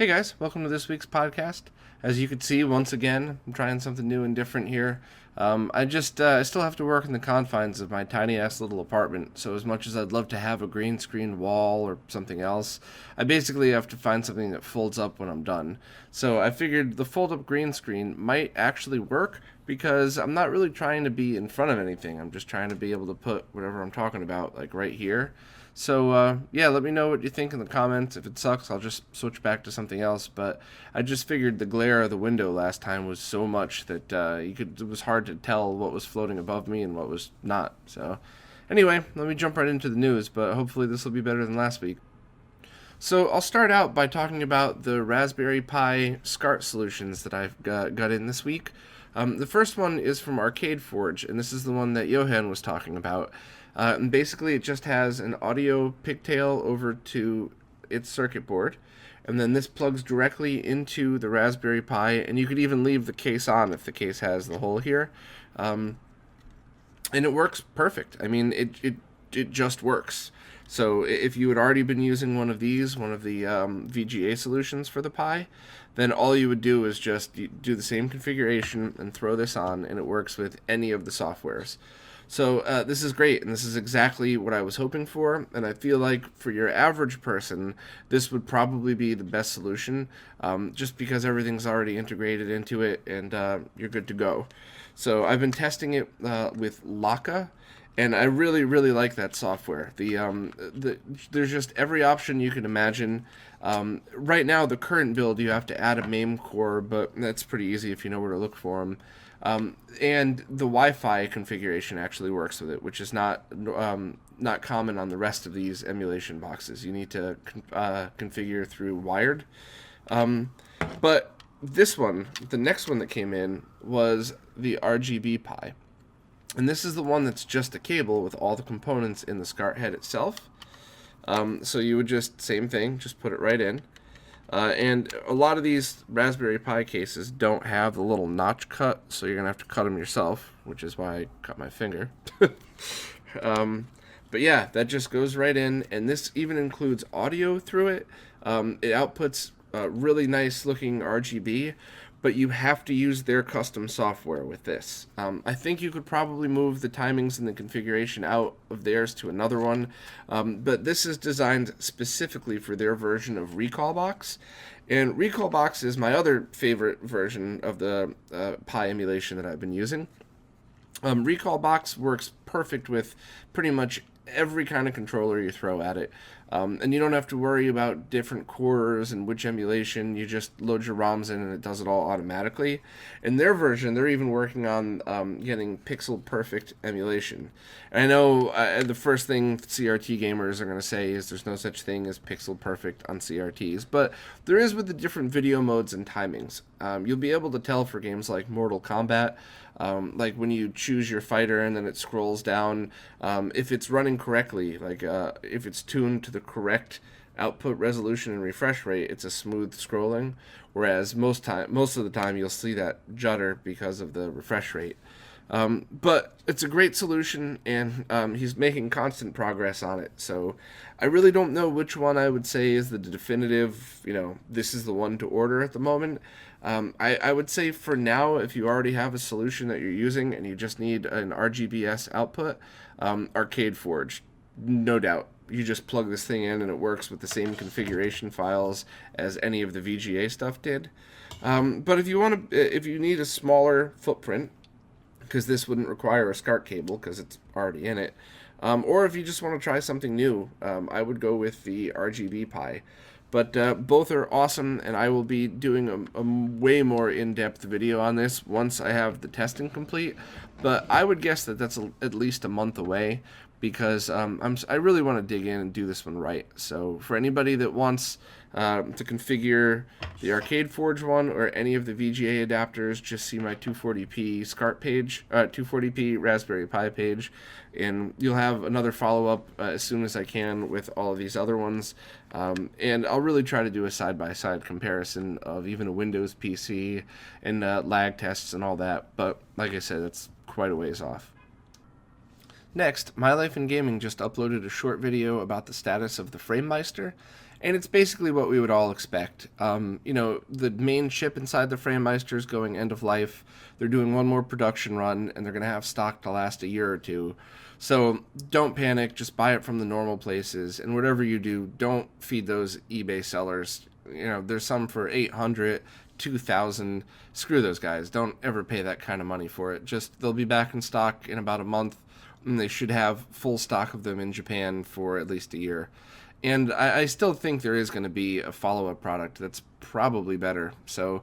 Hey guys, welcome to this week's podcast. As you can see, once again, I'm trying something new and different here. I still have to work in the confines of my tiny ass little apartment, so as much as I'd love to have a green screen wall or something else, I basically have to find something that folds up when I'm done. So I figured the fold up green screen might actually work because I'm not really trying to be in front of anything. I'm just trying to be able to put whatever I'm talking about, like right here. So, yeah, let me know what you think in the comments. If it sucks, I'll just switch back to something else. But I just figured the glare of the window last time was so much that it was hard to tell what was floating above me and what was not. So, anyway, let me jump right into the news, but hopefully this will be better than last week. So, I'll start out by talking about the Raspberry Pi SCART solutions that I've got in this week. The first one is from Arcade Forge, and this is the one that Johan was talking about. And basically, it just has an audio pigtail over to its circuit board, and then this plugs directly into the Raspberry Pi, and you could even leave the case on if the case has the hole here. And it works perfect. I mean, it just works. So if you had already been using one of the VGA solutions for the Pi, then all you would do is just do the same configuration and throw this on, and it works with any of the softwares. So this is great, and this is exactly what I was hoping for, and I feel like for your average person, this would probably be the best solution, just because everything's already integrated into it, and you're good to go. So I've been testing it with Laka, and I really, really like that software. There's just every option you can imagine. Right now, the current build, you have to add a MAME core, but that's pretty easy if you know where to look for them. And the Wi-Fi configuration actually works with it, which is not common on the rest of these emulation boxes. You need to configure through wired. But this one, the next one that came in, was the RGB Pi. And this is the one that's just a cable with all the components in the SCART head itself. So you would just, same thing, just put it right in. And a lot of these Raspberry Pi cases don't have the little notch cut, so you're going to have to cut them yourself, which is why I cut my finger. But yeah, that just goes right in, and this even includes audio through it. It outputs really nice looking RGB, but you have to use their custom software with this. I think you could probably move the timings and the configuration out of theirs to another one, but this is designed specifically for their version of Recalbox. And Recalbox is my other favorite version of the Pi emulation that I've been using. Recalbox works perfect with pretty much every kind of controller you throw at it. And you don't have to worry about different cores and which emulation. You just load your ROMs in and it does it all automatically. In their version, they're even working on getting pixel perfect emulation. And I know the first thing CRT gamers are going to say is there's no such thing as pixel perfect on CRTs, but there is with the different video modes and timings. You'll be able to tell for games like Mortal Kombat, like when you choose your fighter and then it scrolls down, if it's running correctly, like if it's tuned to the correct output resolution and refresh rate, it's a smooth scrolling, whereas most of the time you'll see that judder because of the refresh rate. But it's a great solution, and he's making constant progress on it. So I really don't know which one I would say is the definitive, this is the one to order at the moment. I would say for now, if you already have a solution that you're using and you just need an RGBS output, Arcade Forge, no doubt. You just plug this thing in and it works with the same configuration files as any of the VGA stuff did. But if you need a smaller footprint, because this wouldn't require a SCART cable because it's already in it, or if you just want to try something new, I would go with the RGB Pi. But both are awesome, and I will be doing a way more in-depth video on this once I have the testing complete. But I would guess that that's at least a month away, because I really want to dig in and do this one right. So for anybody that wants to configure the Arcade Forge one or any of the VGA adapters, just see my 240p SCART page, 240p Raspberry Pi page, and you'll have another follow-up as soon as I can with all of these other ones. And I'll really try to do a side-by-side comparison of even a Windows PC and lag tests and all that. But like I said, it's quite a ways off. Next, My Life in Gaming just uploaded a short video about the status of the Framemeister, And it's basically what we would all expect. The main chip inside the Framemeister is going end of life. They're doing one more production run, and they're going to have stock to last a year or two. So don't panic. Just buy it from the normal places. And whatever you do, don't feed those eBay sellers. There's some for 800, 2,000. Screw those guys. Don't ever pay that kind of money for it. Just they'll be back in stock in about a month, and they should have full stock of them in Japan for at least a year. And I still think there is going to be a follow-up product that's probably better. So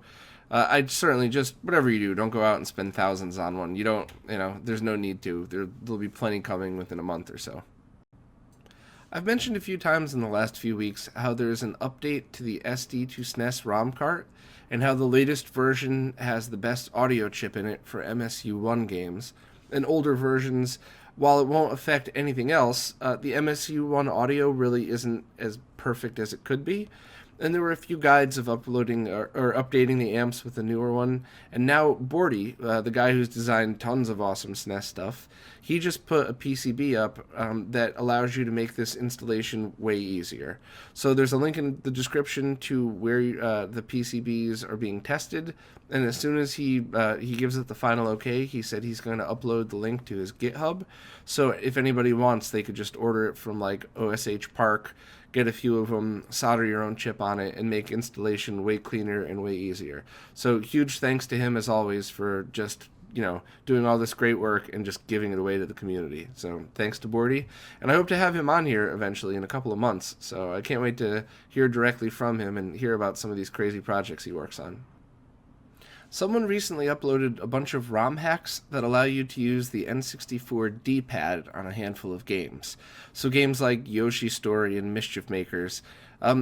I'd certainly just, whatever you do, don't go out and spend thousands on one. There's no need to. There'll be plenty coming within a month or so. I've mentioned a few times in the last few weeks how there's an update to the SD to SNES ROM cart, and how the latest version has the best audio chip in it for MSU1 games. And older versions, while it won't affect anything else, the MSU1 audio really isn't as perfect as it could be. And there were a few guides of uploading or updating the amps with the newer one. And now Borti, the guy who's designed tons of awesome SNES stuff, he just put a PCB up that allows you to make this installation way easier. So there's a link in the description to where the PCBs are being tested. And as soon as he gives it the final okay, he said he's going to upload the link to his GitHub. So if anybody wants, they could just order it from like OSH Park, get a few of them, solder your own chip on it, and make installation way cleaner and way easier. So huge thanks to him, as always, for just, doing all this great work and just giving it away to the community. So thanks to Borti. And I hope to have him on here eventually in a couple of months. So I can't wait to hear directly from him and hear about some of these crazy projects he works on. Someone recently uploaded a bunch of ROM hacks that allow you to use the N64 D-pad on a handful of games. So games like Yoshi's Story and Mischief Makers.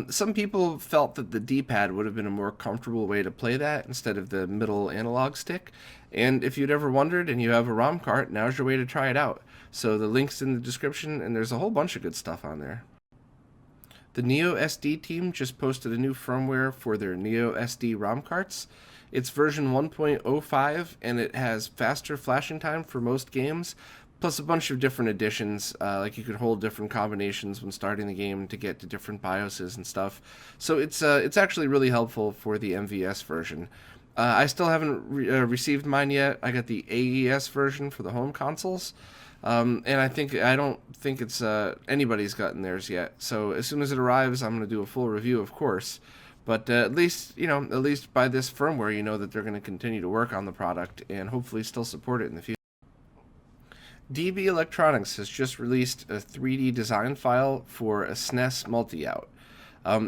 Some people felt that the D-pad would have been a more comfortable way to play that instead of the middle analog stick. And if you'd ever wondered and you have a ROM cart, now's your way to try it out. So the link's in the description, and there's a whole bunch of good stuff on there. The NeoSD team just posted a new firmware for their NeoSD ROM carts. It's version 1.05, and it has faster flashing time for most games, plus a bunch of different additions, like you could hold different combinations when starting the game to get to different BIOSes and stuff. So it's actually really helpful for the MVS version. I still haven't received mine yet. I got the AES version for the home consoles. And I don't think it's anybody's gotten theirs yet. So as soon as it arrives, I'm going to do a full review, of course. But at least by this firmware, you know that they're going to continue to work on the product and hopefully still support it in the future. DB Electronics has just released a 3D design file for a SNES Multi-out.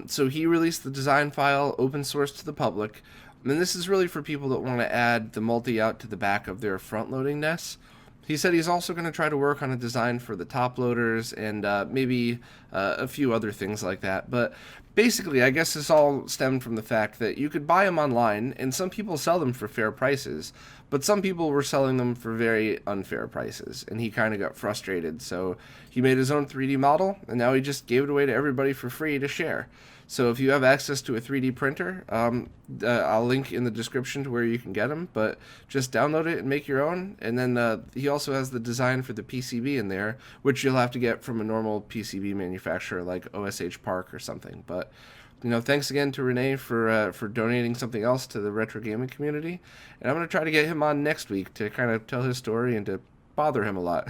So he released the design file open source to the public, and this is really for people that want to add the multi-out to the back of their front-loading NES. He said he's also going to try to work on a design for the top loaders and maybe a few other things like that. But basically, I guess this all stemmed from the fact that you could buy them online, and some people sell them for fair prices, but some people were selling them for very unfair prices, and he kind of got frustrated. So he made his own 3D model, and now he just gave it away to everybody for free to share. So if you have access to a 3D printer, I'll link in the description to where you can get them, but just download it and make your own. And then he also has the design for the PCB in there, which you'll have to get from a normal PCB manufacturer like OSH Park or something. But thanks again to Renee for donating something else to the retro gaming community. And I'm going to try to get him on next week to kind of tell his story and to bother him a lot.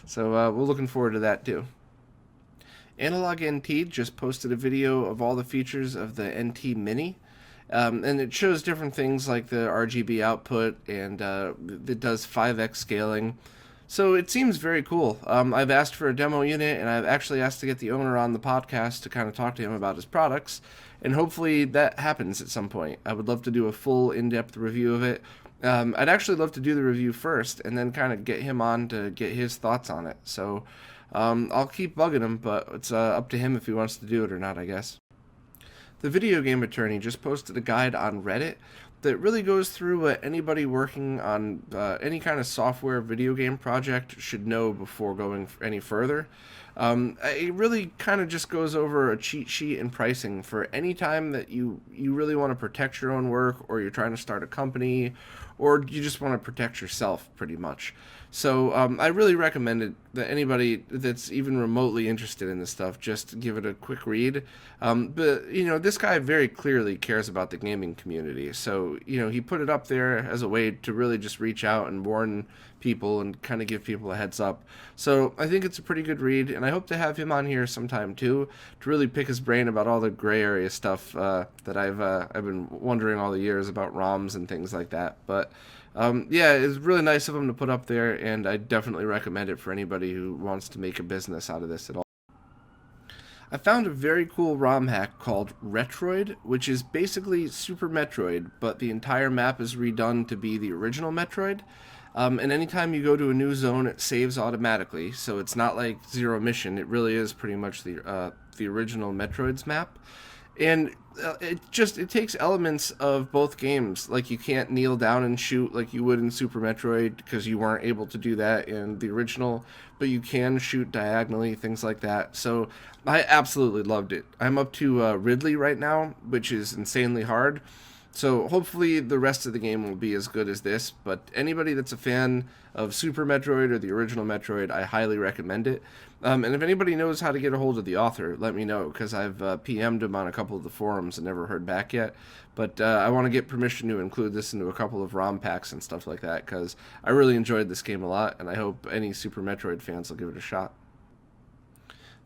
So we're looking forward to that too. Analog NT just posted a video of all the features of the NTMini, and it shows different things like the RGB output, and it does 5x scaling. So it seems very cool. I've asked for a demo unit, and I've actually asked to get the owner on the podcast to kind of talk to him about his products, and hopefully that happens at some point. I would love to do a full in-depth review of it. I'd actually love to do the review first, and then kind of get him on to get his thoughts on it. So I'll keep bugging him, but it's up to him if he wants to do it or not, I guess. The Video Game Attorney just posted a guide on Reddit that really goes through what anybody working on any kind of software video game project should know before going any further. It really kind of just goes over a cheat sheet and pricing for any time that you really want to protect your own work, or you're trying to start a company, or you just want to protect yourself, pretty much. So I really recommend it that anybody that's even remotely interested in this stuff just give it a quick read. But this guy very clearly cares about the gaming community, so he put it up there as a way to really just reach out and warn people and kind of give people a heads up. So I think it's a pretty good read, and I hope to have him on here sometime too to really pick his brain about all the gray area stuff that I've been wondering all the years about ROMs and things like that. But yeah, it's really nice of him to put up there, and I definitely recommend it for anybody who wants to make a business out of this at all. I found a very cool ROM hack called Retroid, which is basically Super Metroid, but the entire map is redone to be the original Metroid. And anytime you go to a new zone, it saves automatically, so it's not like Zero Mission. It really is pretty much the original Metroid's map. And it takes elements of both games. Like, you can't kneel down and shoot like you would in Super Metroid, because you weren't able to do that in the original, but you can shoot diagonally, things like that. So I absolutely loved it. I'm up to Ridley right now, which is insanely hard. So hopefully the rest of the game will be as good as this, but anybody that's a fan of Super Metroid or the original Metroid, I highly recommend it. And if anybody knows how to get a hold of the author, let me know, because I've PM'd him on a couple of the forums and never heard back yet. But I want to get permission to include this into a couple of ROM packs and stuff like that, because I really enjoyed this game a lot, and I hope any Super Metroid fans will give it a shot.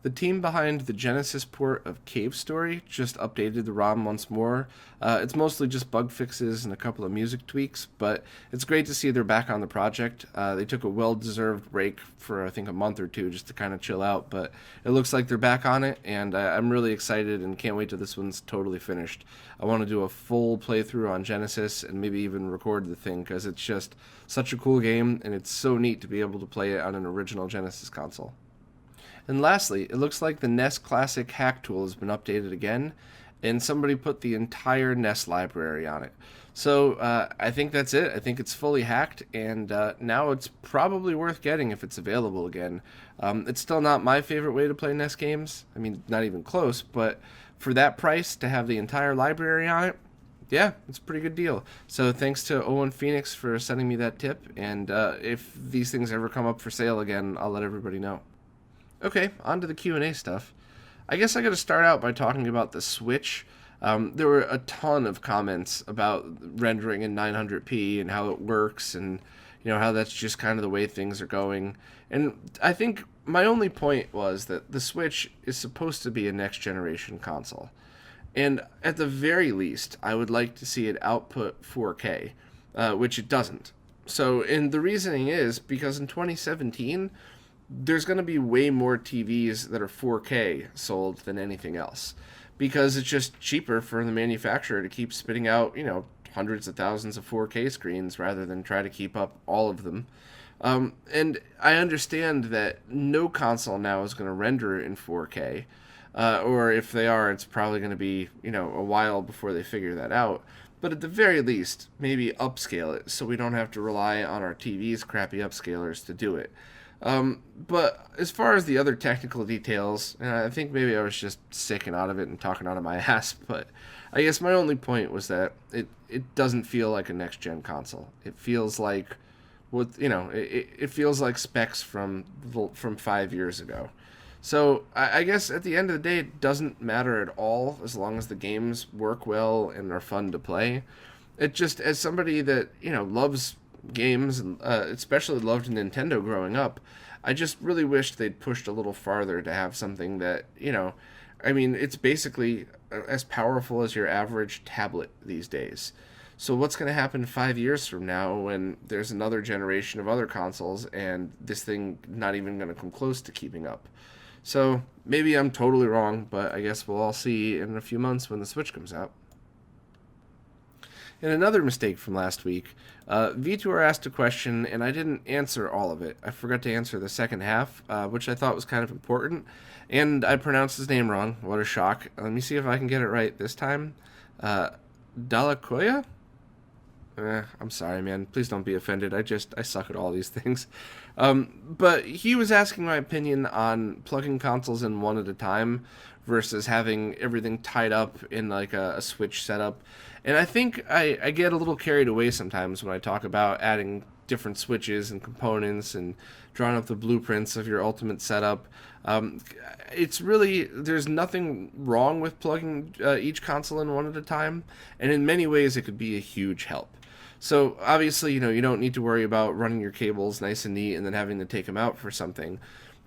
The team behind the Genesis port of Cave Story just updated the ROM once more. It's mostly just bug fixes and a couple of music tweaks, but it's great to see they're back on the project. They took a well-deserved break for, I think, a month or two just to kind of chill out, but it looks like they're back on it, and I'm really excited and can't wait till this one's totally finished. I want to do a full playthrough on Genesis and maybe even record the thing, because it's just such a cool game, and it's so neat to be able to play it on an original Genesis console. And lastly, it looks like the NES Classic hack tool has been updated again, and somebody put the entire NES library on it. So I think that's it. I think it's fully hacked, and now it's probably worth getting if it's available again. It's still not my favorite way to play NES games. I mean, not even close, but for that price, to have the entire library on it, yeah, it's a pretty good deal. So thanks to Owen Phoenix for sending me that tip, and if these things ever come up for sale again, I'll let everybody know. Okay, on to the Q&A stuff. I guess I got to start out by talking about the Switch. There were a ton of comments about rendering in 900p and how it works, and how that's just kind of the way things are going. And I think my only point was that the Switch is supposed to be a next generation console. And at the very least, I would like to see it output 4K, which it doesn't. So, and the reasoning is because in 2017, there's going to be way more TVs that are 4K sold than anything else, because it's just cheaper for the manufacturer to keep spitting out, hundreds of thousands of 4K screens rather than try to keep up all of them. And I understand that no console now is going to render in 4K, or if they are, it's probably going to be, a while before they figure that out. But at the very least, maybe upscale it so we don't have to rely on our TV's crappy upscalers to do it. But as far as the other technical details, I think maybe I was just sicking out of it and talking out of my ass, but I guess my only point was that it doesn't feel like a next-gen console. It feels like, it feels like specs from 5 years ago. So I guess at the end of the day, it doesn't matter at all as long as the games work well and are fun to play. It just, as somebody that, loves games, and especially loved Nintendo growing up, I just really wished they'd pushed a little farther to have something that, it's basically as powerful as your average tablet these days. So what's going to happen 5 years from now when there's another generation of other consoles and this thing not even going to come close to keeping up? So maybe I'm totally wrong, but I guess we'll all see in a few months when the Switch comes out. And another mistake from last week, Vitor asked a question, and I didn't answer all of it. I forgot to answer the second half, which I thought was kind of important, and I pronounced his name wrong. What a shock. Let me see if I can get it right this time. Dalakoya? I'm sorry, man. Please don't be offended. I suck at all these things. But he was asking my opinion on plugging consoles in one at a time versus having everything tied up in like a switch setup. And I think I get a little carried away sometimes when I talk about adding different switches and components and drawing up the blueprints of your ultimate setup. It's really, there's nothing wrong with plugging each console in one at a time, and in many ways it could be a huge help. So obviously, you don't need to worry about running your cables nice and neat and then having to take them out for something.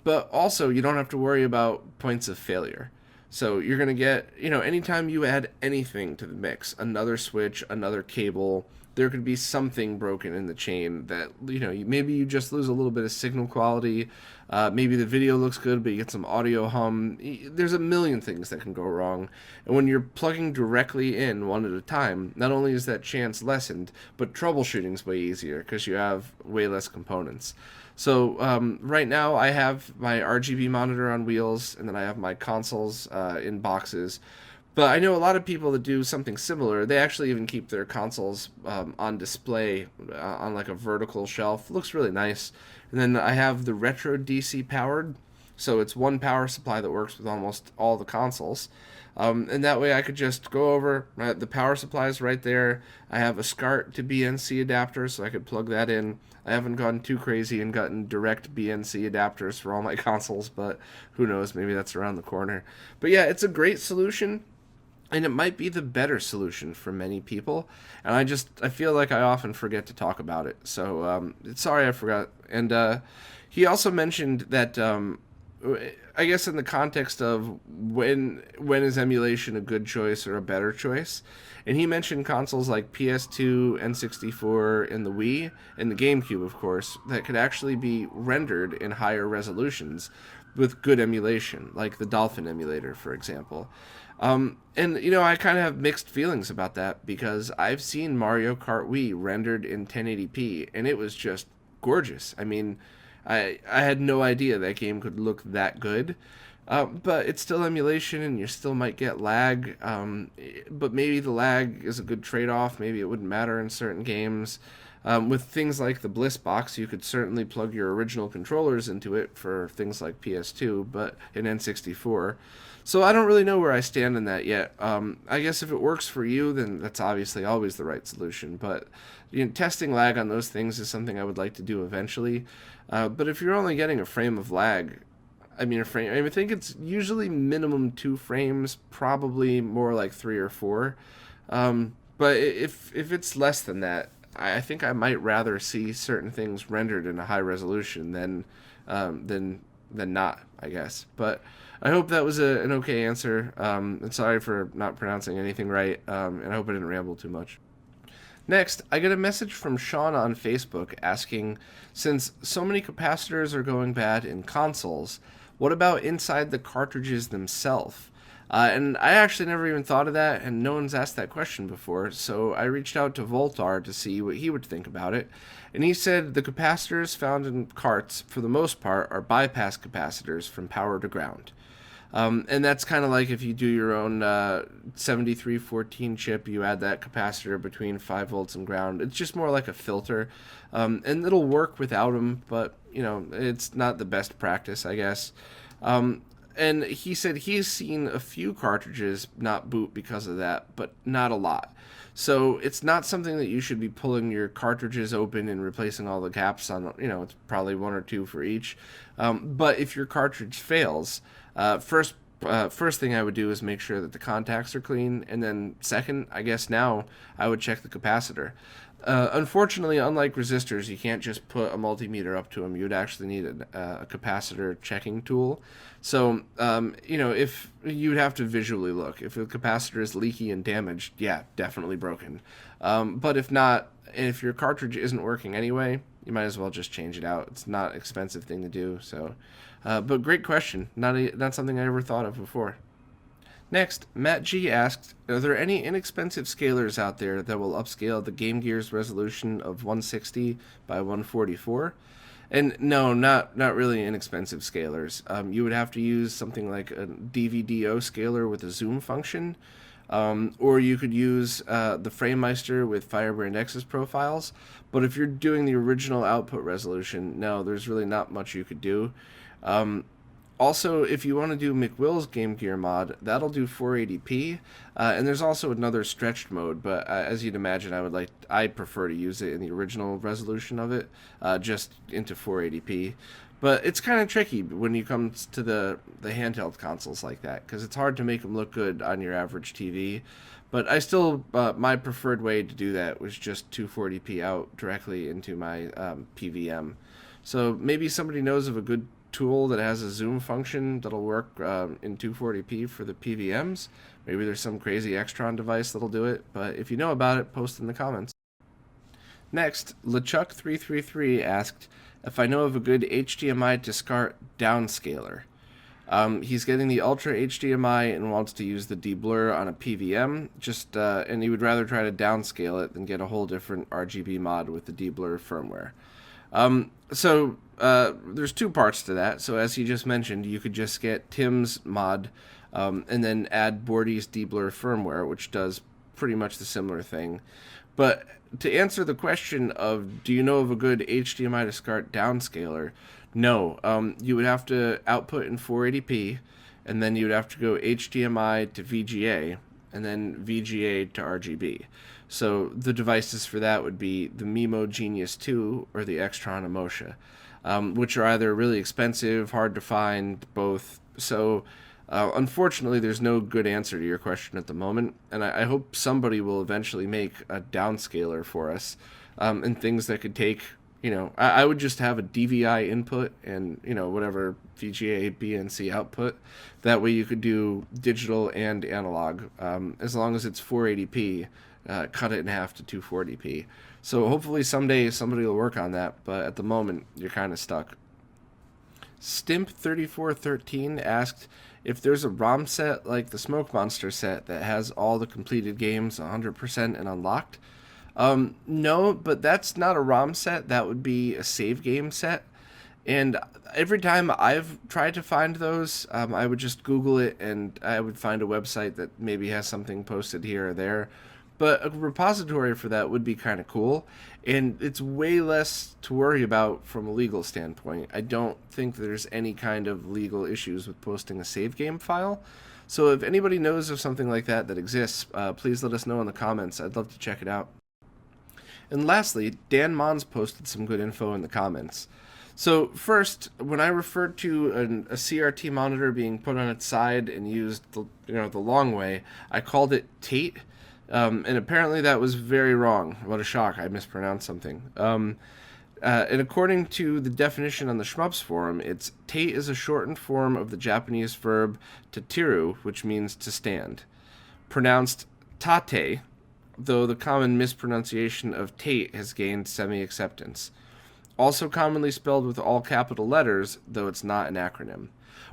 But also, you don't have to worry about points of failure. So you're going to get, anytime you add anything to the mix, another switch, another cable, there could be something broken in the chain that, maybe you just lose a little bit of signal quality. Maybe the video looks good, but you get some audio hum. There's a million things that can go wrong. And when you're plugging directly in one at a time, not only is that chance lessened, but troubleshooting's way easier because you have way less components. So right now I have my RGB monitor on wheels, and then I have my consoles in boxes. But I know a lot of people that do something similar. They actually even keep their consoles on display on like a vertical shelf. It looks really nice. And then I have the Retro DC powered, so it's one power supply that works with almost all the consoles. And that way I could just go over, the power supply is right there. I have a SCART to BNC adapter, so I could plug that in. I haven't gone too crazy and gotten direct BNC adapters for all my consoles, but who knows, maybe that's around the corner. But yeah, it's a great solution, and it might be the better solution for many people. And I feel like I often forget to talk about it. So sorry I forgot. And he also mentioned that I guess in the context of when is emulation a good choice or a better choice, and he mentioned consoles like PS2, N64, and the Wii, and the GameCube, of course, that could actually be rendered in higher resolutions with good emulation, like the Dolphin emulator, for example. And I kind of have mixed feelings about that because I've seen Mario Kart Wii rendered in 1080p, and it was just gorgeous. I mean, I had no idea that game could look that good. But it's still emulation, and you still might get lag. But maybe the lag is a good trade-off. Maybe it wouldn't matter in certain games. With things like the Bliss box, you could certainly plug your original controllers into it for things like PS2, but in N64. So I don't really know where I stand in that yet. I guess if it works for you, then that's obviously always the right solution. But testing lag on those things is something I would like to do eventually. But if you're only getting a frame of lag, I think it's usually minimum 2 frames, probably more like 3 or 4. But if it's less than that, I think I might rather see certain things rendered in a high resolution than not, I guess. But I hope that was an okay answer. And sorry for not pronouncing anything right. And I hope I didn't ramble too much. Next, I get a message from Sean on Facebook asking, since so many capacitors are going bad in consoles, what about inside the cartridges themselves? And I actually never even thought of that, and no one's asked that question before, so I reached out to Voltar to see what he would think about it. And he said the capacitors found in carts, for the most part, are bypass capacitors from power to ground. And that's kind of like if you do your own 7314 chip, you add that capacitor between 5 volts and ground. It's just more like a filter. And it'll work without them, but, it's not the best practice, I guess. And he said he's seen a few cartridges not boot because of that, but not a lot. So it's not something that you should be pulling your cartridges open and replacing all the gaps on, it's probably 1 or 2 for each. But if your cartridge fails, first thing I would do is make sure that the contacts are clean, and then second, I guess now, I would check the capacitor. Unfortunately, unlike resistors, you can't just put a multimeter up to them. You'd actually need a capacitor checking tool. So, if you'd have to visually look. If the capacitor is leaky and damaged, yeah, definitely broken. But if not, and if your cartridge isn't working anyway, you might as well just change it out. It's not an expensive thing to do. So, but great question. Not something I ever thought of before. Next, Matt G asked, are there any inexpensive scalers out there that will upscale the Game Gear's resolution of 160 by 144? And no, not really inexpensive scalers. You would have to use something like a DVDO scaler with a zoom function. Or you could use the Framemeister with Firebrand X's profiles. But if you're doing the original output resolution, no, there's really not much you could do. Also, if you want to do McWill's Game Gear mod, that'll do 480p, and there's also another stretched mode. But as you'd imagine, I prefer to use it in the original resolution of it, just into 480p. But it's kind of tricky when you come to the handheld consoles like that, because it's hard to make them look good on your average TV. But I still, my preferred way to do that was just 240p out directly into my PVM. So maybe somebody knows of a good tool that has a zoom function that'll work in 240p for the PVMs. Maybe there's some crazy Extron device that'll do it, but if you know about it, post in the comments. Next, LeChuck333 asked if I know of a good HDMI to SCART downscaler. He's getting the Ultra HDMI and wants to use the deblur on a PVM, and he would rather try to downscale it than get a whole different RGB mod with the deblur firmware. There's two parts to that. So as he just mentioned, you could just get Tim's mod and then add Borti's deblur firmware, which does pretty much the similar thing. But to answer the question of do you know of a good HDMI to SCART downscaler, no. You would have to output in 480p, and then you would have to go HDMI to VGA, and then VGA to RGB. So the devices for that would be the Mimo Genius 2 or the Extron Emosha, which are either really expensive, hard to find, both. So unfortunately, there's no good answer to your question at the moment, and I hope somebody will eventually make a downscaler for us, and things that could take, I would just have a DVI input and, whatever VGA, BNC output. That way you could do digital and analog, as long as it's 480p, cut it in half to 240p. So hopefully someday somebody will work on that, but at the moment, you're kind of stuck. Stimp3413 asked if there's a ROM set like the Smoke Monster set that has all the completed games 100% and unlocked. No, but that's not a ROM set. That would be a save game set. And every time I've tried to find those, I would just Google it and I would find a website that maybe has something posted here or there. But a repository for that would be kind of cool, and it's way less to worry about from a legal standpoint. I don't think there's any kind of legal issues with posting a save game file. So if anybody knows of something like that exists, please let us know in the comments. I'd love to check it out. And lastly, Dan Mons posted some good info in the comments. So first, when I referred to a CRT monitor being put on its side and used the long way, I called it TATE. And apparently that was very wrong. What a shock. I mispronounced something. And according to the definition on the Shmups forum, TATE is a shortened form of the Japanese verb tatiru, which means to stand. Pronounced tate, though the common mispronunciation of Tate has gained semi-acceptance. Also commonly spelled with all capital letters, though it's not an acronym.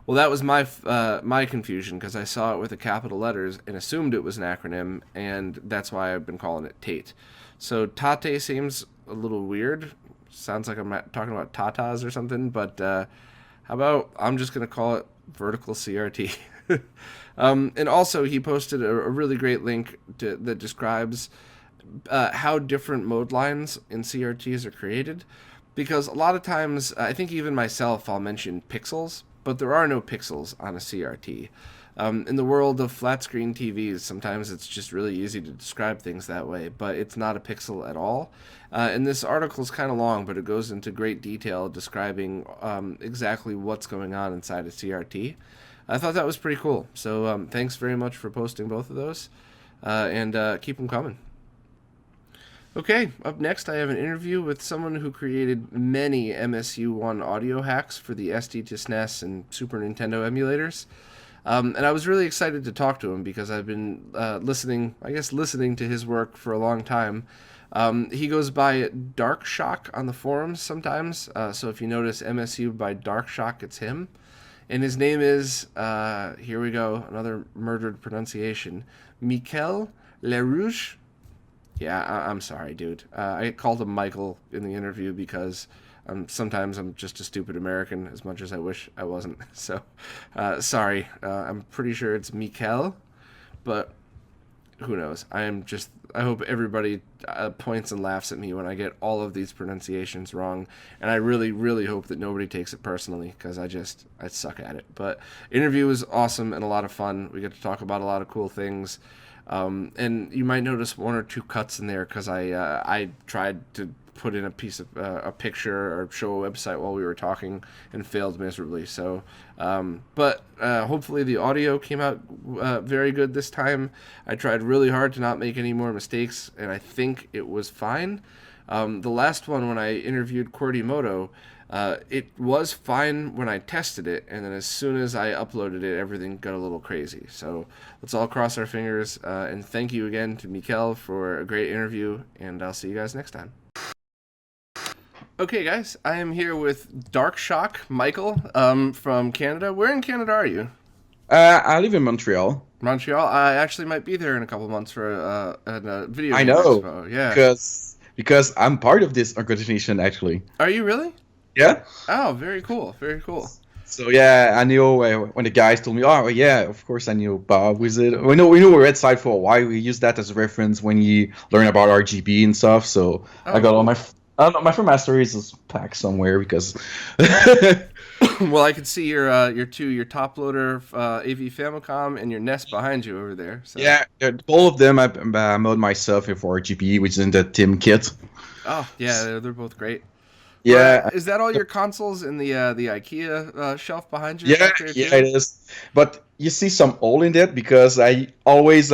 Well, that was my confusion, because I saw it with the capital letters and assumed it was an acronym, and that's why I've been calling it TATE. So tate seems a little weird. Sounds like I'm talking about tatas or something, but how about I'm just going to call it vertical CRT. And also, he posted a really great link that describes how different mode lines in CRTs are created, because a lot of times, I think even myself, I'll mention pixels, but there are no pixels on a CRT. In the world of flat screen TVs, sometimes it's just really easy to describe things that way, but it's not a pixel at all. And this article is kind of long, but it goes into great detail describing exactly what's going on inside a CRT. I thought that was pretty cool. So thanks very much for posting both of those, and keep them coming. Okay, up next I have an interview with someone who created many MSU1 audio hacks for the SD to SNES and Super Nintendo emulators. And I was really excited to talk to him because I've been listening to his work for a long time. He goes by Darkshock on the forums sometimes, so if you notice MSU by Darkshock, it's him. And his name is, here we go, another murdered pronunciation, Michaël Larouche. Yeah, I'm sorry, dude. I called him Michael in the interview because sometimes I'm just a stupid American as much as I wish I wasn't. So, sorry. I'm pretty sure it's Michaël. But who knows? I hope everybody points and laughs at me when I get all of these pronunciations wrong, and I really, really hope that nobody takes it personally, because I suck at it. But interview was awesome and a lot of fun. We get to talk about a lot of cool things, and you might notice one or two cuts in there because I tried to put in a picture or show a website while we were talking and failed miserably. So, but hopefully the audio came out very good this time. I tried really hard to not make any more mistakes, and I think it was fine. The last one, when I interviewed Querdimoto, it was fine when I tested it, and then as soon as I uploaded it, everything got a little crazy. So let's all cross our fingers, and thank you again to Michaël for a great interview, and I'll see you guys next time. Okay, guys, I am here with Darkshock, Michaël, from Canada. Where in Canada are you? I live in Montreal. Montreal? I actually might be there in a couple months for a video game expo. Yeah. Because I'm part of this organization, actually. Are you really? Yeah. Oh, very cool. Very cool. So yeah, I knew when the guys told me, oh yeah, of course I knew Bob was it. We knew Red Side for a while. We used that as a reference when you learn about RGB and stuff. So I got all my Framemeister is packed somewhere because. Well, I could see your top loader AV Famicom and your NES behind you over there. So. Yeah, all of them I mode myself for RGB, which is in the Tim kit. Oh yeah, they're both great. Yeah. Is that all your consoles in the IKEA shelf behind you? Yeah, it is. But you see some old in that because I always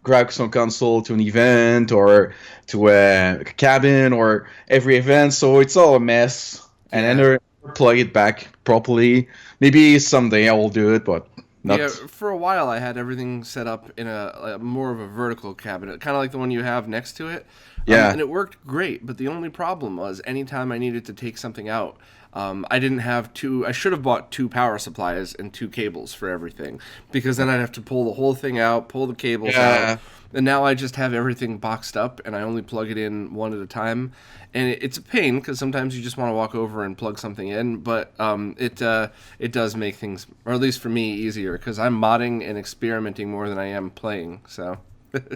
grab some console to an event or to a cabin or every event, so it's all a mess. Yeah. And then plug it back properly. Maybe someday I will do it, but not. Yeah, for a while I had everything set up in a more of a vertical cabinet, kind of like the one you have next to it. Yeah. And it worked great, but the only problem was anytime I needed to take something out, I didn't have I should have bought 2 power supplies and 2 cables for everything, because then I'd have to pull the whole thing out, pull the cables out, and now I just have everything boxed up, and I only plug it in one at a time, and it's a pain, because sometimes you just want to walk over and plug something in, but it does make things, or at least for me, easier, because I'm modding and experimenting more than I am playing, so...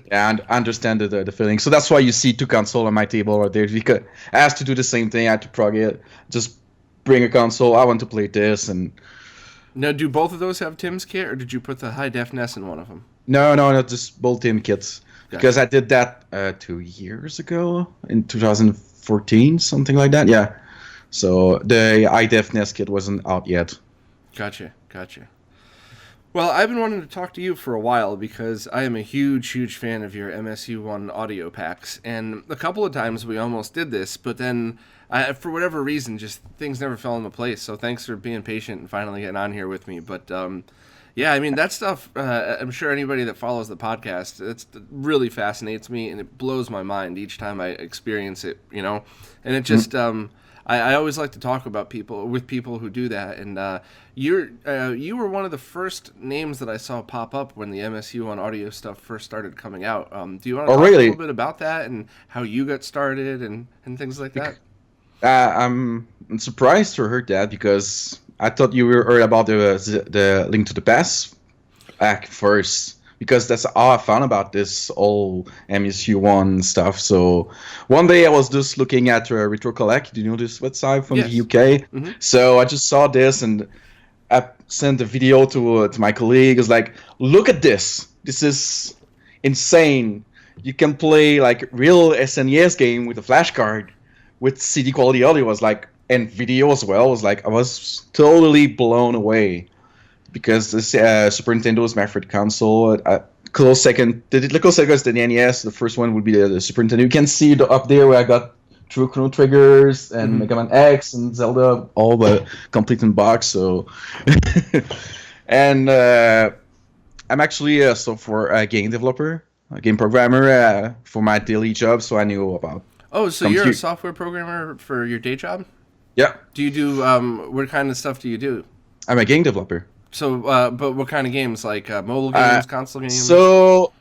Yeah, and I understand the feeling. So that's why you see 2 consoles on my table right there. Because I had to do the same thing. I had to plug it. Just bring a console. I want to play this. And now, do both of those have Tim's kit, or did you put the high def NES in one of them? No, just both Tim kits. Gotcha. Because I did that 2 years ago in 2014, something like that. Yeah. So the high def NES kit wasn't out yet. Gotcha. Well, I've been wanting to talk to you for a while because I am a huge fan of your MSU1 audio packs, and a couple of times we almost did this, but then for whatever reason, just things never fell into place, so thanks for being patient and finally getting on here with me. But yeah, I mean, that stuff, I'm sure anybody that follows the podcast, it really fascinates me, and it blows my mind each time I experience it, you know, and it just... I always like to talk about people who do that, and you were one of the first names that I saw pop up when the MSU on audio stuff first started coming out. Do you want to talk a little bit about that and how you got started and things like that? I'm surprised to hear that because I thought you heard about the Link to the Past back first. Because that's all I found about this whole MSU1 stuff. So one day I was just looking at RetroCollect. Do you know this website from the UK? Mm-hmm. So I just saw this and I sent a video to my colleague. It's like, look at this. This is insane. You can play like real SNES game with a flash card with CD quality audio. Was like, and video as well. Was like, I was totally blown away. Because this Super Nintendo is my favorite console. Close second, the close second is the NES. The first one would be the Super Nintendo. You can see up there where I got True Chrono Triggers and Mega Man X and Zelda, all the complete in box. So, and I'm actually a software game developer, a game programmer for my daily job. So I knew about. Oh, so you're a software programmer for your day job? Yeah. Do you do what kind of stuff do you do? I'm a game developer. So, but what kind of games? Like mobile games, console games? So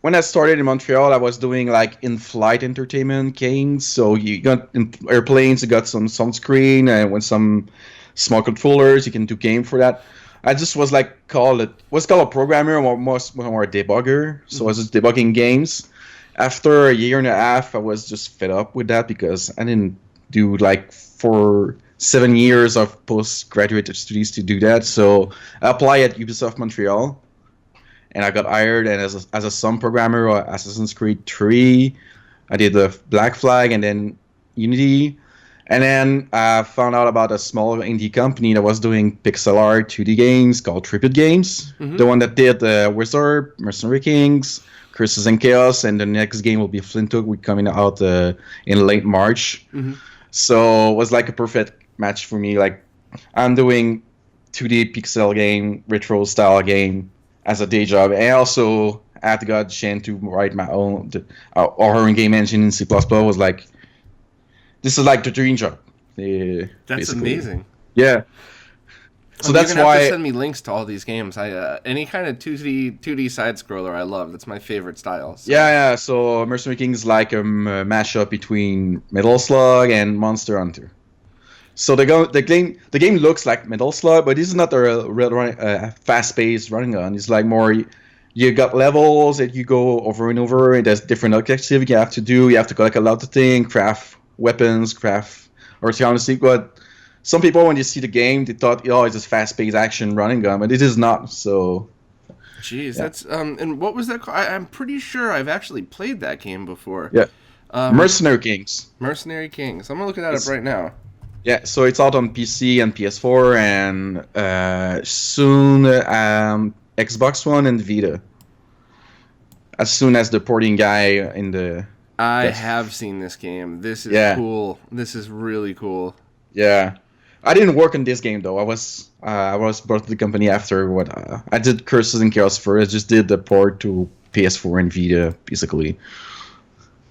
when I started in Montreal, I was doing like in-flight entertainment games. So you got in airplanes, you got some screen, and with some small controllers, you can do game for that. I just was like called a programmer or more a debugger. So I was just debugging games. After a year and a half, I was just fed up with that because I didn't do like for 7 years of postgraduate studies to do that. So I applied at Ubisoft Montreal, and I got hired. And as a some programmer or Assassin's Creed 3, I did the Black Flag and then Unity. And then I found out about a small indie company that was doing pixel art 2D games called Tribute Games. The one that did Wizard, Mercenary Kings, Curses and Chaos, and the next game will be Flintook, which coming out in late March. So it was like a perfect match for me. Like I'm doing 2D pixel game, retro style game as a day job, and I also had got a chance to write my own horror game engine in C++. Was like, this is like the dream job. That's basically. amazing. Yeah. So that's why. Have to send me links to all these games. Any kind of 2D side scroller I love. That's my favorite style. So. Yeah. So Mercenary King is like a mashup between Metal Slug and Monster Hunter. So the game looks like Metal Slug, but this is not a real fast-paced running gun. It's like more. You got levels that you go over and over, and there's different objectives you have to do. You have to collect a lot of things, craft weapons, craft honestly, but some people when you see the game they thought, oh, it's a fast-paced action running gun, but it is not. So jeez, yeah. That's and what was that called? I'm pretty sure I've actually played that game before. Yeah. Mercenary Kings. I'm gonna look that up right now. Yeah, so it's out on PC and PS4 and soon Xbox One and Vita. As soon as the porting guy in the I have seen this game. This is cool. This is really cool. Yeah, I didn't work on this game though. I was brought to the company after what I did. Curses and Chaos first. I just did the port to PS4 and Vita basically.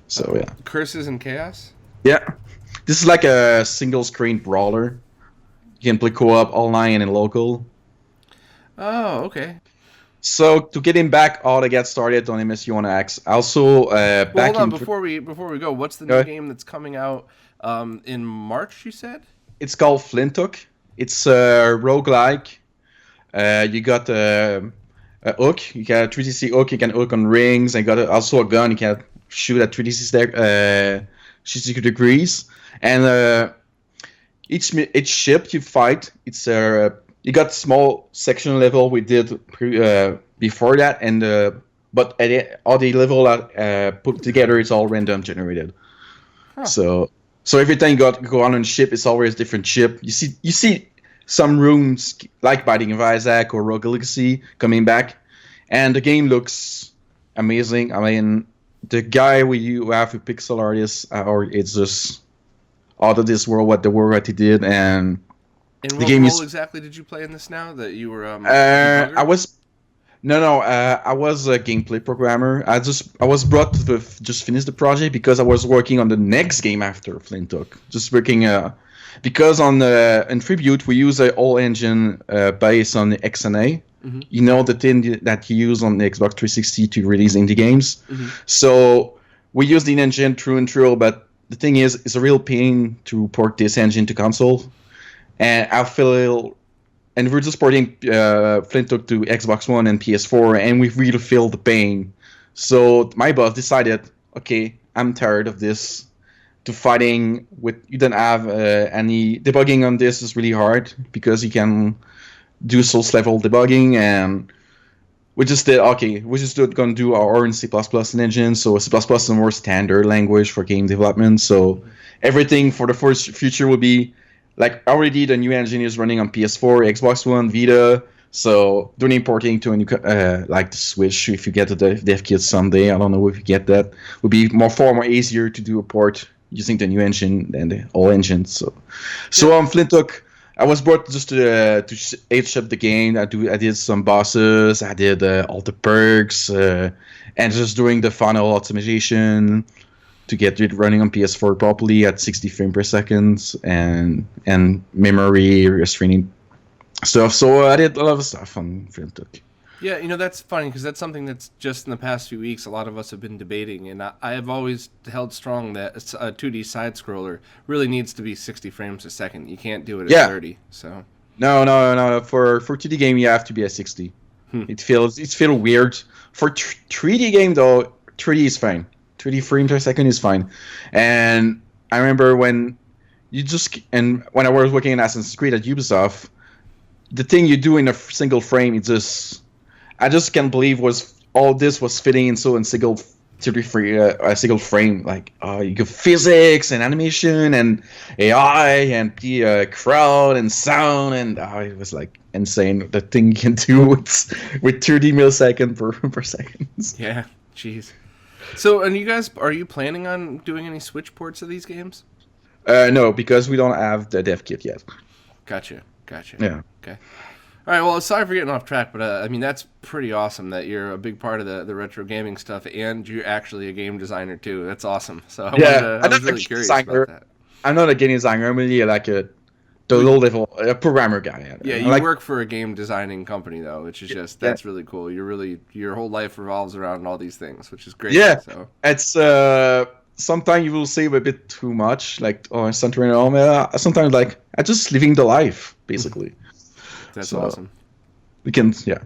So yeah. Curses and Chaos. Yeah, this is like a single screen brawler. You can play co-op online and local. Oh, okay. So to get him back, all to get started on MSU on X. Also, back hold on before we go. What's the new game that's coming out in March? You said it's called Flintook. It's a roguelike. You got a hook. You got a 360 hook. You can hook on rings. And got also a gun. You can shoot at 360 degrees. And each ship you fight, it's you got small section level we did before that, and but all the level put together is all random generated. Huh. So every time you go on a ship, it's always a different ship. You see some rooms like Binding of Isaac or Rogue Legacy coming back, and the game looks amazing. I mean, the guy you have a pixel artist, or it's just out of this world what he did, and the game role exactly did you play in this now that you were I was a gameplay programmer. I was brought to just finish the project because I was working on the next game after Flintook. Just working because in Tribute we use a whole engine based on the XNA. Mm-hmm. You know, the thing that you use on the Xbox 360 to release indie games. Mm-hmm. So we use the engine through and through, but the thing is, it's a real pain to port this engine to console. And and we're just porting Flintook to Xbox One and PS4, and we really feel the pain. So my boss decided, okay, I'm tired of this. To fighting with, you don't have any debugging on this is really hard because you can do source level debugging, and we just did gonna do our own C++ engine. So C++ is a more standard language for game development. So everything for the first future will be. Like already, the new engine is running on PS4, Xbox One, Vita. So doing importing to a new, like the Switch, if you get the dev kit someday, I don't know if you get that, would be far more easier to do a port using the new engine than the old engine. So on Flintook, I was brought just to age up the game. I did some bosses, I did all the perks, and just doing the final optimization to get it running on PS4 properly at 60 frames per second and memory restraining stuff. So I did a lot of stuff on Flintook. Yeah, that's funny because that's something that's just in the past few weeks a lot of us have been debating, and I have always held strong that a 2D side scroller really needs to be 60 frames a second. You can't do it at 30. So No. For 2D game, you have to be at 60. It feels weird. For 3D game though, 3D is fine. 3D frames per second is fine. And I remember when when I was working in Assassin's Creed at Ubisoft, the thing you do in a single frame, I just can't believe all this was fitting in single 33 a single frame. Like you got physics and animation and AI and the crowd and sound, and it was like insane the thing you can do with 30 millisecond per second. Yeah, jeez. So, and you guys, are you planning on doing any Switch ports of these games? No, because we don't have the dev kit yet. Gotcha. Yeah. Okay. All right, well, sorry for getting off track, but I mean, that's pretty awesome that you're a big part of the retro gaming stuff, and you're actually a game designer, too. That's awesome. So I was really curious about that. I'm not a game designer. I'm really like the low-level programmer guy. Yeah, you work for a game designing company, though, which is that's really cool. Your whole life revolves around all these things, which is great. Yeah, so. It's sometimes you will save a bit too much, like centering home. Sometimes like I just living the life, basically. That's awesome. We can, yeah.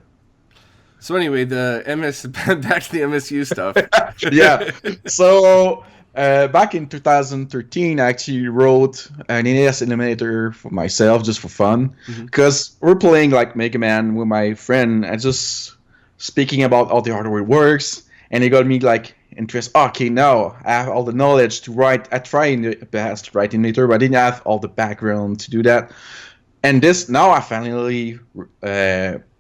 So anyway, the back to the MSU stuff. Yeah. So back in 2013, I actually wrote an NES emulator for myself just for fun, because we're playing like Mega Man with my friend and just speaking about how the hardware works, and it got me like interest. Okay, now I have all the knowledge to write. I tried in the past to write emulator, but I didn't have all the background to do that. And this now I finally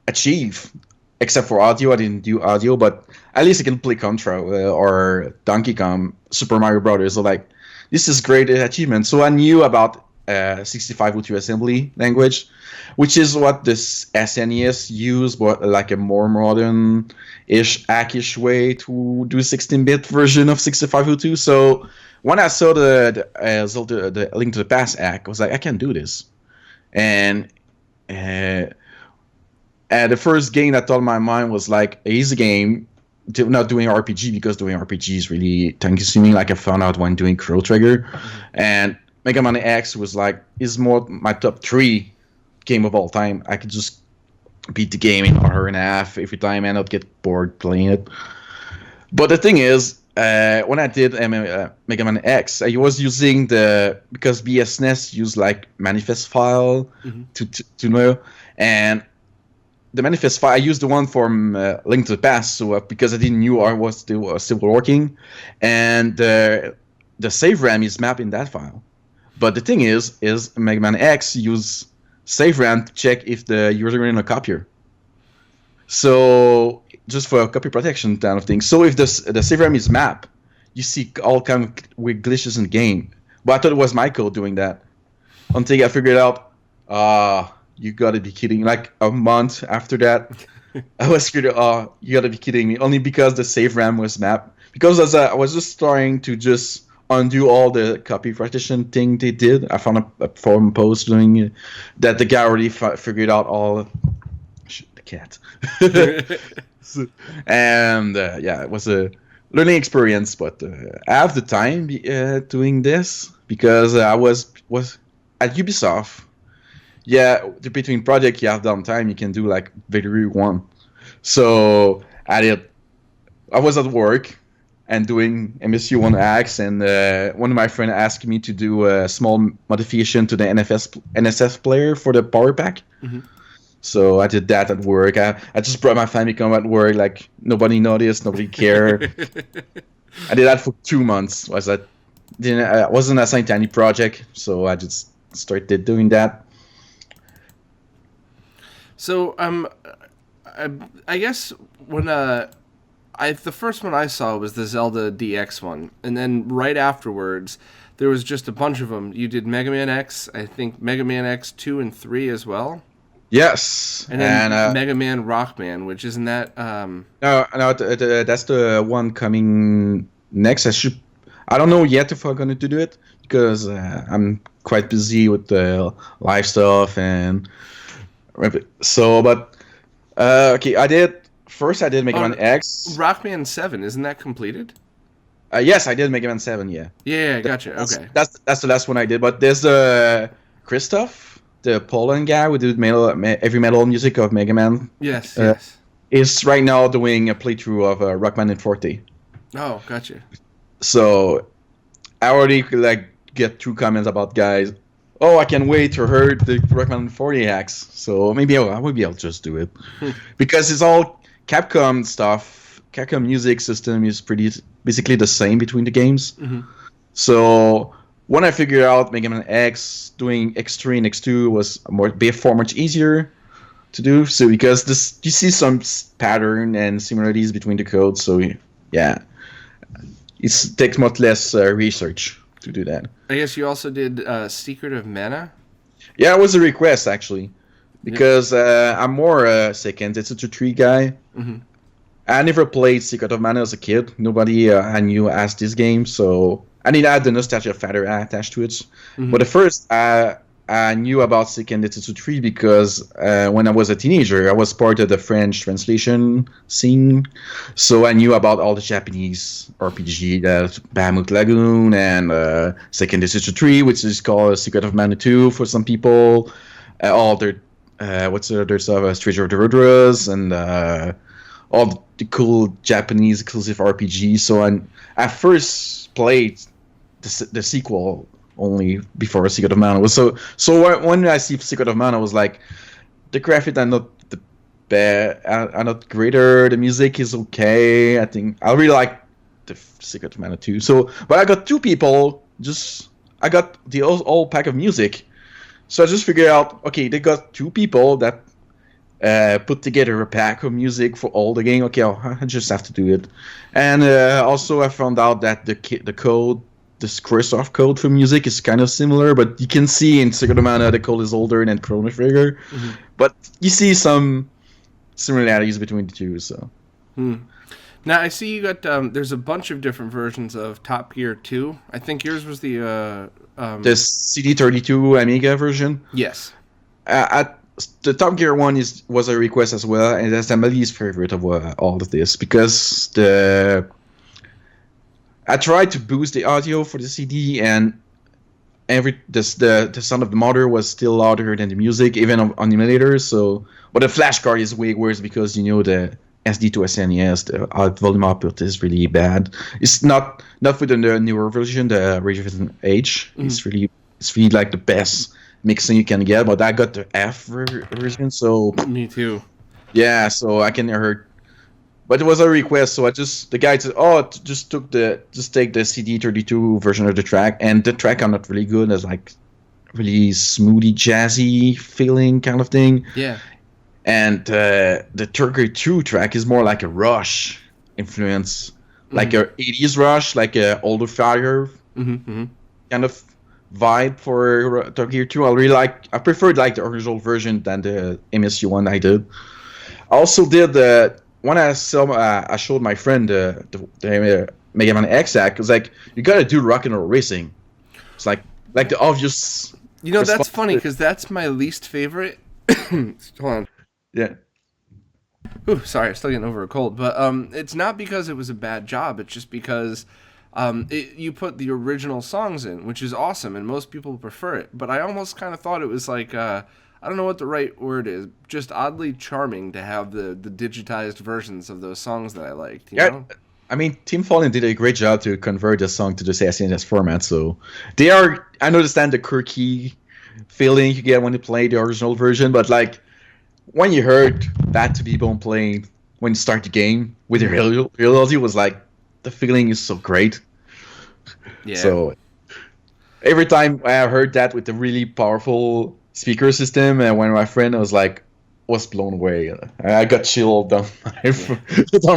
achieve. Except for audio, I didn't do audio, but at least I can play Contra or Donkey Kong, Super Mario Brothers. So like, this is great achievement. So I knew about 6502 assembly language, which is what this SNES used, but like a more modern-ish, hackish way to do 16-bit version of 6502. So when I saw the Link to the Past hack, I was like, I can do this. And the first game that thought in my mind was like, easy game, not doing RPG, because doing RPG is really time-consuming, like I found out when doing Chrono Trigger. And Mega Man X was like, is more my top 3 game of all time. I could just beat the game in an hour and a half every time and not get bored playing it. But the thing is, when I did Mega Man X, I was using because BSNES used like manifest file to know, and the manifest file I used the one from Link to the Past, so because I didn't knew I was still working, and the save RAM is mapped in that file. But the thing is Mega Man X use save RAM to check if the user in a copier. So just for copy protection kind of thing. So if the save RAM is mapped, you see all kind of weird glitches in the game. But I thought it was Michaël doing that until I figured out, you gotta be kidding. Like a month after that, I was scared. You gotta be kidding me. Only because the save RAM was mapped. Because I was just trying to just undo all the copy partition thing they did. I found a forum post doing that. The guy already figured out all. The cat. And yeah, it was a learning experience. But I have the time doing this because I was at Ubisoft. Yeah, between projects you have downtime, you can do like Victory 1. So I was at work and doing MSU 1X, and one of my friends asked me to do a small modification to the NSF player for the power pack. So I did that at work. I just brought my Famicom at work, like nobody noticed, nobody cared. I did that for 2 months. I wasn't assigned to any project, so I just started doing that. So I guess when the first one I saw was the Zelda DX one, and then right afterwards there was just a bunch of them. You did Mega Man X, I think Mega Man X 2 and 3 as well. Yes, and then Mega Man Rockman, which isn't that? No, that's the one coming next. I don't know yet if I'm gonna do it because I'm quite busy with the live stuff and. So, but okay, I did Mega Man X. Rockman 7, isn't that completed? Yes, I did Mega Man 7. Yeah. Yeah, gotcha. Okay. That's the last one I did. But there's Christoph. the Poland guy who did heavy metal music of Mega Man, Yes, yes. is right now doing a playthrough of Rockman and Forte. Oh, gotcha. So I already like get 2 comments about guys. Oh, I can't wait to hear the Rockman 40 hacks. So maybe I'll just do it because it's all Capcom stuff. Capcom music system is basically the same between the games. Mm-hmm. So when I figured out Mega Man X, doing X3 and X2 was much easier to do. So because you see some pattern and similarities between the codes. So yeah, it takes much less research to do that. I guess you also did Secret of Mana. Yeah, it was a request actually, because I'm more a second Tetsuto 3 guy. Mm-hmm. I never played Secret of Mana as a kid. Nobody I knew asked this game, so I didn't add the nostalgia factor attached to it. Mm-hmm. But the first I knew about Second Tetsuto 3 because when I was a teenager, I was part of the French translation scene. So I knew about all the Japanese RPG, Bahamut Lagoon and Second Tetsuto 3, which is called Secret of Mana 2 for some people. All their, there's Treasure of the Rudras and all the cool Japanese exclusive RPGs. So I first played the sequel only before Secret of Mana was so when I see Secret of Mana, I was like, the graphics are not the bad, are not greater. The music is okay. I think I really like the Secret of Mana 2. So, but I got 2 people. I got the whole pack of music. So I just figured out, okay, they got 2 people that put together a pack of music for all the game. Okay, I just have to do it. And also I found out that the code, this Microsoft code for music is kind of similar, but you can see in Secret of Mana the code is older than Chrono Trigger. Mm-hmm. But you see some similarities between the two. So. Now I see you got there's a bunch of different versions of Top Gear 2. I think yours was the CD32 Amiga version. Yes. The Top Gear one was a request as well, and that's my least favorite of all of this because I tried to boost the audio for the CD, and the sound of the motor was still louder than the music, even on emulators. So, but the flash card is way worse because the SD to SNES, the volume output is really bad. It's not for the newer version, the Revision H. Mm. It's really like the best mixing you can get, but I got the F version, so me too. Yeah, so I can hear. But it was a request, so the guy said, "Oh, just take the CD32 version of the track," and the track are not really good. It's like really smoothy, jazzy feeling kind of thing. Yeah. And the Turkey 2 track is more like a Rush influence, like a 80s Rush, like a older Fire kind of vibe for Turkey 2. I preferred like the original version than the MSU one I did. I also did when I showed my friend the Mega Man X hack, it was like, you gotta do rock and roll racing. It's like the obvious. That's funny because that's my least favorite. Hold on. Yeah. Ooh, sorry, I'm still getting over a cold. But it's not because it was a bad job. It's just because you put the original songs in, which is awesome, and most people prefer it. But I almost kind of thought it was like, I don't know what the right word is, just oddly charming to have the digitized versions of those songs that I liked. You know? I mean, Tim Fallen did a great job to convert the song to the SNES format. So I understand the quirky feeling you get when you play the original version, but like, when you heard that to people playing when you start the game with the reality, was like, the feeling is so great. Yeah. So every time I heard that with the really powerful speaker system, and when my friend was blown away. I got chilled down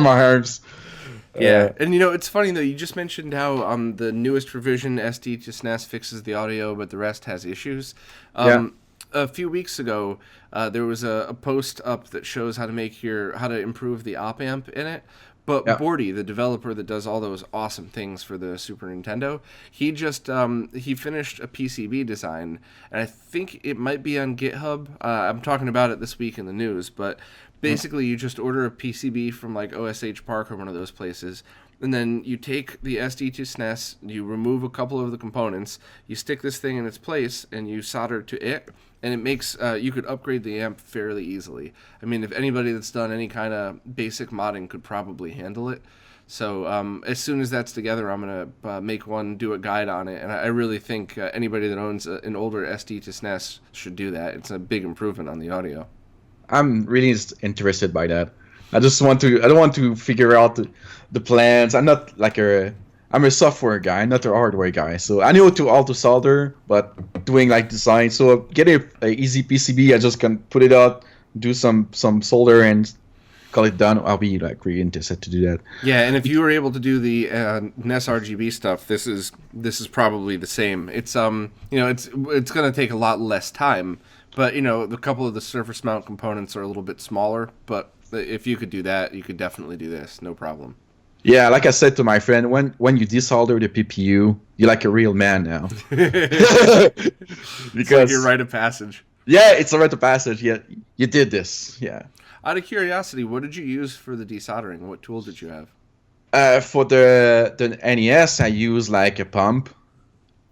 my arms. Yeah, and it's funny though. You just mentioned how the newest revision SD to SNES fixes the audio, but the rest has issues. A few weeks ago, there was a post up that shows how to improve the op-amp in it. But Borti, the developer that does all those awesome things for the Super Nintendo, he just he finished a PCB design, and I think it might be on GitHub. I'm talking about it this week in the news, but basically you just order a PCB from like OSH Park or one of those places. and then you take the SD to SNES, you remove a couple of the components, you stick this thing in its place, and you solder to it, and it makes you could upgrade the amp fairly easily. I mean, if anybody that's done any kind of basic modding could probably handle it. So as soon as that's together, I'm gonna make one, do a guide on it, and I really think anybody that owns an older SD to SNES should do that. It's a big improvement on the audio. I'm really interested by that. I don't want to figure out the plans. I'm not like I'm a software guy, not a hardware guy. So I know to auto solder, but doing like design. So get a easy PCB. I just can put it out, do some solder, and call it done. I'll be like really interested to do that. Yeah, and if you were able to do the NES RGB stuff, this is probably the same. It's it's going to take a lot less time, but a couple of the surface mount components are a little bit smaller. But if you could do that, you could definitely do this, no problem. Yeah, like I said to my friend, when you desolder the PPU, you're like a real man now. Because like your rite of passage. Yeah, it's a rite of passage. Yeah, you did this. Yeah. Out of curiosity, what did you use for the desoldering? What tool did you have? For the NES, I use like a pump.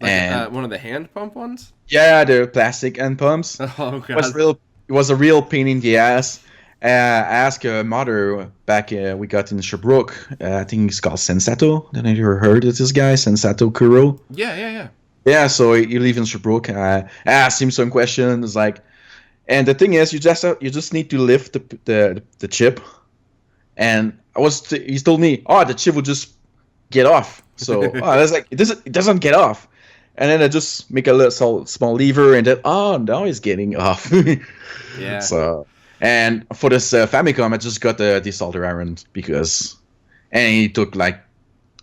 And one of the hand pump ones? Yeah, the plastic end pumps. Oh god. It was a real pain in the ass. I asked a mother back we got in Sherbrooke. I think he's called Sensato. I don't know if you ever heard of this guy, Sensato Kuro. Yeah. Yeah, so he lives in Sherbrooke. I asked him some questions, and the thing is, you just need to lift the chip, and he told me, the chip will just get off. So I was like, it doesn't get off, and then I just make a little small lever, and then now it's getting off. Yeah. So. And for this Famicom, I just got the desolder iron and it took like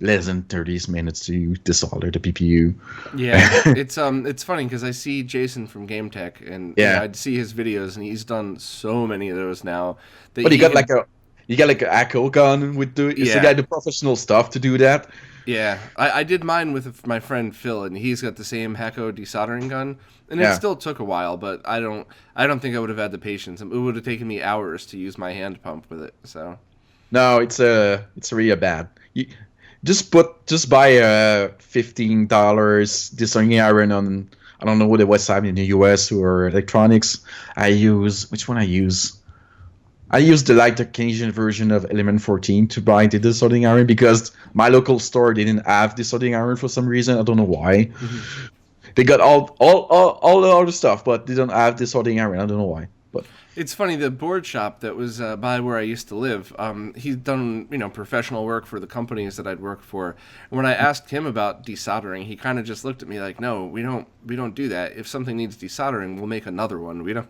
less than 30 minutes to desolder the PPU. Yeah, it's funny because I see Jason from Game Tech, and I'd see his videos, and he's done so many of those now. But you got like an Echo gun with the professional stuff to do that. Yeah, I did mine with my friend Phil, and he's got the same Hecko desoldering gun, and it still took a while. But I don't think I would have had the patience. It would have taken me hours to use my hand pump with it. So no, it's really bad. You just buy a $15 desoldering iron on, I don't know what the website in the US or electronics. Which one I use? I used the Canadian version of Element 14 to buy the desoldering iron because my local store didn't have desoldering iron for some reason. I don't know why. Mm-hmm. They got all the other stuff, but they don't have desoldering iron. I don't know why. But it's funny, the board shop that was by where I used to live, he's done professional work for the companies that I'd worked for. And when I asked him about desoldering, he kind of just looked at me like, "No, we don't do that. If something needs desoldering, we'll make another one. We don't."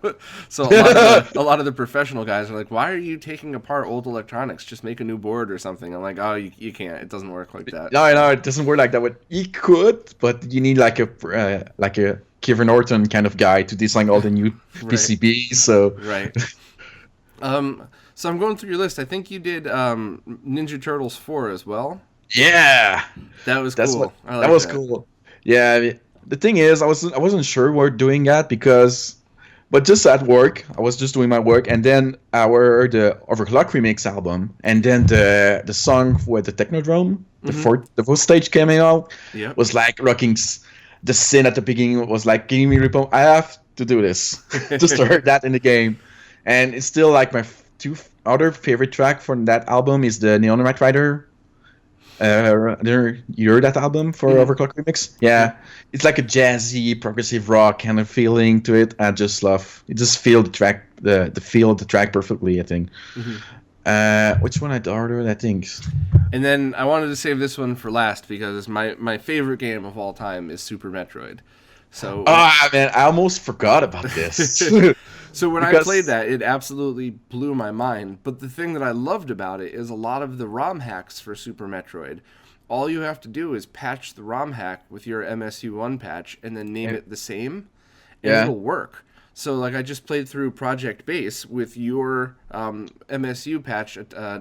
So a lot of the professional guys are like, "Why are you taking apart old electronics? Just make a new board or something." I'm like, "Oh, you can't. It doesn't work like that." No, it doesn't work like that. But you could, but you need like a Kevin Norton kind of guy to design all the new PCBs. So right. So I'm going through your list. I think you did Ninja Turtles 4 as well. Yeah, that was cool. That was cool. Yeah, the thing is, I wasn't sure we're doing that but just at work, I was just doing my work, and then I heard the Overclock Remix album, and then the song with the Technodrome, the fourth stage coming out, was like rocking. The scene at the beginning was like giving me repomp. I have to do this just to hear that in the game, and it's still like my two other favorite track from that album is the Neon Knight Rider. You heard that album for Overclock Remix? Yeah, it's like a jazzy, progressive rock kind of feeling to it. I just love it. Just feel the track, the feel of the track perfectly. I think. Mm-hmm. Which one I ordered? I think. And then I wanted to save this one for last because my favorite game of all time is Super Metroid. So man, I almost forgot about this. So when I played that, it absolutely blew my mind. But the thing that I loved about it is a lot of the ROM hacks for Super Metroid. All you have to do is patch the ROM hack with your MSU1 patch and then name it the same, and it'll work. So I just played through Project Base with your MSU patch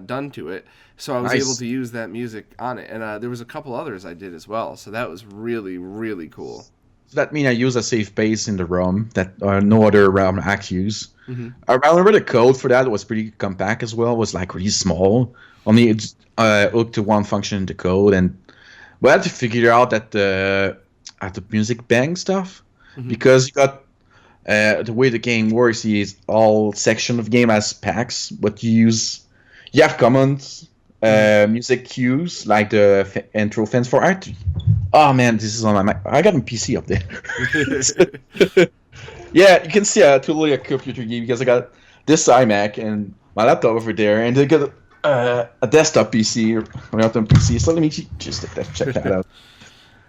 done to it, so I was able to use that music on it. And there was a couple others I did as well, so that was really, really cool. So that means I use a safe base in the ROM that no other ROM acts use. Mm-hmm. I remember the code for that was pretty compact as well. It was like really small, only hooked to one function in the code, and we had to figure out that the music bank stuff Mm-hmm. because you got the way the game works is all section of game has packs, but you have commands, music cues like the intro fence for art. Oh man, this is on my Mac. I got a PC up there. Yeah, you can see totally a computer game because I got this iMac and my laptop over there, and they got a desktop PC or laptop PC. So let me just check that out.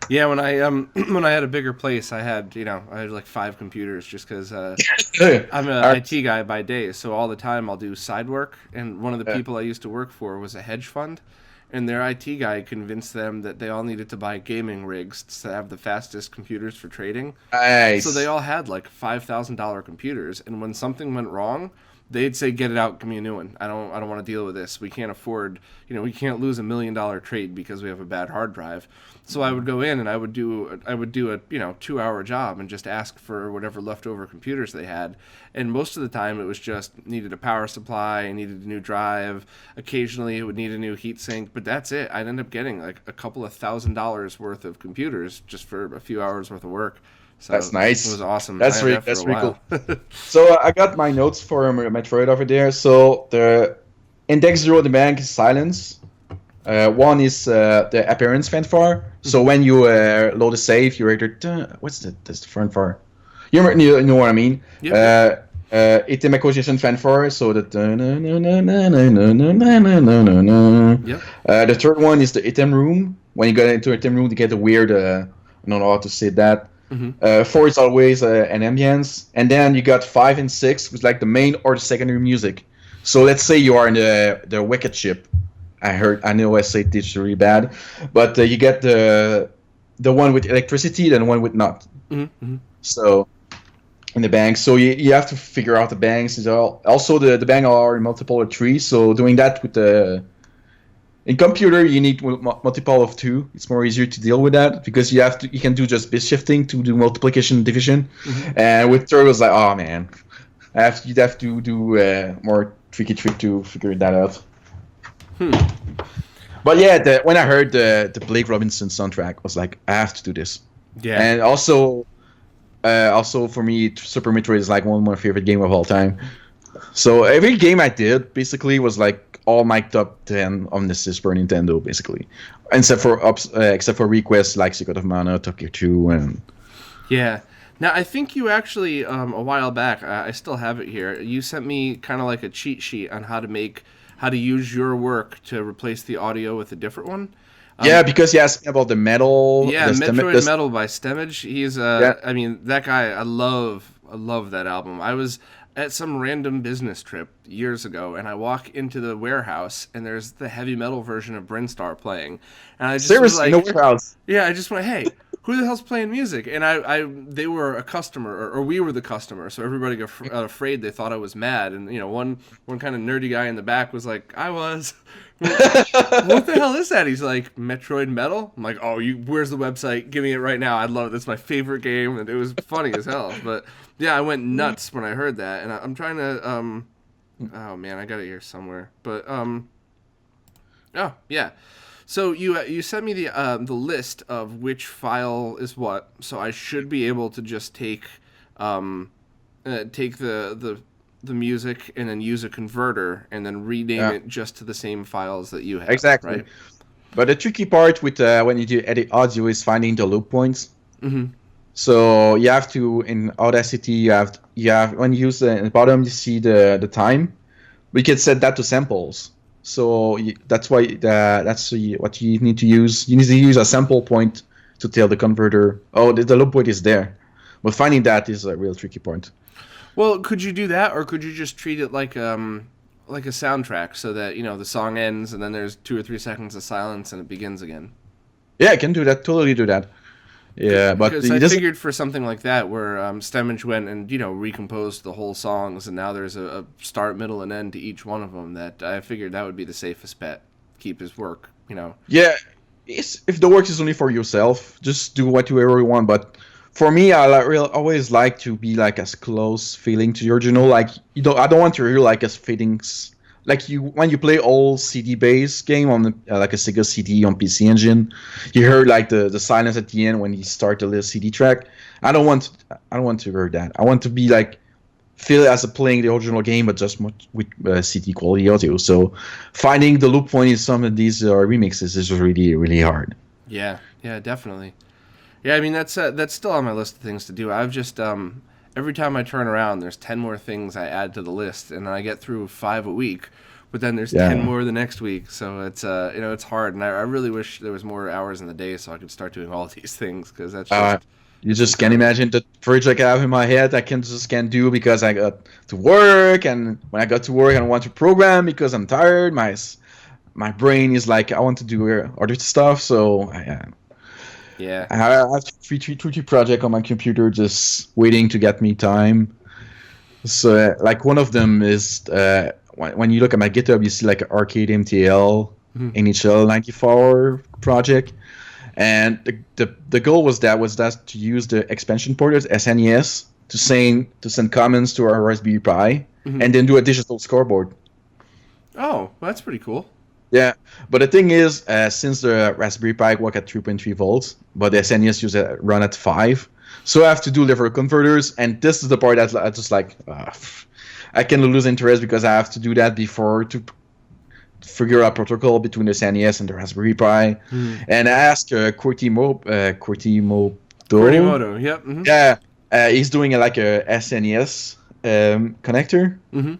Yeah, when I when I had a bigger place, I had like 5 computers just because I'm an IT guy by day, so all the time I'll do side work. And one of the people I used to work for was a hedge fund, and their IT guy convinced them that they all needed to buy gaming rigs to have the fastest computers for trading. Nice. So they all had like $5,000 computers, and when something went wrong, they'd say, "Get it out, give me a new one. I don't want to deal with this. We can't afford, we can't lose $1 million trade because we have a bad hard drive." So I would go in and I would do a 2-hour job and just ask for whatever leftover computers they had. And most of the time it was just needed a power supply, needed a new drive. Occasionally it would need a new heatsink, but that's it. I'd end up getting like a couple of $1,000 worth of computers just for a few hours worth of work. So that's nice. It was awesome. That's really cool. So I got my notes for Metroid over there. So the index 0 of the bank is silence. One is the appearance fanfare. So when you load a save, you either what's that's the fanfare? You know what I mean? Yep. Item acquisition fanfare. So that. Yep. The third one is the item room. When you get into item room, you get a weird. I don't know how to say that. Mm-hmm. 4 is always an ambience, and then you got 5 and 6 with like the main or the secondary music. So let's say you are in the Wicked ship. I know I say this really bad, but you get the one with electricity, then one with not. Mm-hmm. So in the banks, so you have to figure out the banks. Also the bank are in multiple of 3. So doing that with in computer you need multiple of 2. It's more easier to deal with that because you can do just bit shifting to do multiplication and division. Mm-hmm. And with third was like, oh man, you'd have to do more tricky trick to figure that out. But yeah, when I heard the Blake Robinson soundtrack, I was like, I have to do this. Yeah. And also for me, Super Metroid is like one of my favorite games of all time. So every game I did basically was like all my top 10 on the Super Nintendo, basically, except for requests like Secret of Mana, Tokyo 2, and yeah. Now I think you actually a while back, I still have it here. You sent me kind of like a cheat sheet on how to use your work to replace the audio with a different one. Yeah, because you asked me about the metal. Yeah, Metroid Metal by Stemage. He's I mean, that guy, I love that album. I was at some random business trip years ago, and I walk into the warehouse, and there's the heavy metal version of Brinstar playing, and I just was like, no warehouse. Yeah, I just went, hey, who the hell's playing music? And they were a customer, or we were the customer, so everybody got afraid. They thought I was mad, and one kind of nerdy guy in the back was like, I was. What the hell is that? He's like, Metroid Metal? I'm like, oh, where's the website? Give me it right now. I'd love it. That's my favorite game. And it was funny as hell. But yeah, I went nuts when I heard that. And I'm trying to, oh man, I got it here somewhere. But, oh, yeah. So you sent me the list of which file is what. So I should be able to just take the music and then use a converter and then rename it just to the same files that you have. Exactly. Right? But the tricky part with when you do edit audio is finding the loop points. Mm-hmm. So you have to, in Audacity, you have when you use in the bottom you see the time. We can set that to samples. So that's why that's what you need to use. You need to use a sample point to tell the converter, oh, the loop point is there. But finding that is a real tricky point. Well, could you do that, or could you just treat it like a soundtrack, so that the song ends and then there's 2 or 3 seconds of silence and it begins again? Yeah, I can do that. Totally do that. Yeah, but because I figured for something like that, where Stemage went and recomposed the whole songs, and now there's a start, middle, and end to each one of them. That I figured that would be the safest bet. Keep his work, Yeah, if the work is only for yourself, just do whatever you want. But for me, always like to be like as close feeling to the original. Like I don't want to hear like as feelings like you when you play old CD based game on like a Sega CD on PC Engine. You heard like the silence at the end when you start the little CD track. I don't want to hear that. I want to be like feel as a playing the original game, but just with CD quality audio. So finding the loop point in some of these remixes is really really hard. Yeah, definitely. Yeah, I mean that's still on my list of things to do. I've just every time I turn around, there's 10 more things I add to the list, and I get through 5 a week. But then there's 10 more the next week, so it's it's hard, and I really wish there was more hours in the day so I could start doing all these things because that's just. You just can't imagine the project I have in my head I can't do because I got to work, and when I got to work I don't want to program because I'm tired. My brain is like I want to do other stuff, so yeah. I have three projects on my computer just waiting to get me time. So like one of them is when you look at my GitHub, you see like an arcade MTL NHL 94 project. And the goal was that to use the expansion port of SNES to send comments to our Raspberry Pi and then do a digital scoreboard. Oh, well, that's pretty cool. Yeah, but the thing is, since the Raspberry Pi work at 3.3 volts, but the SNES run at 5, so I have to do level converters, and this is the part that I just like. I can lose interest because I have to do that before to figure out protocol between the SNES and the Raspberry Pi, and I asked Kortimoto. Yep. Mm-hmm. Yeah, he's doing like a SNES connector. Mm-hmm.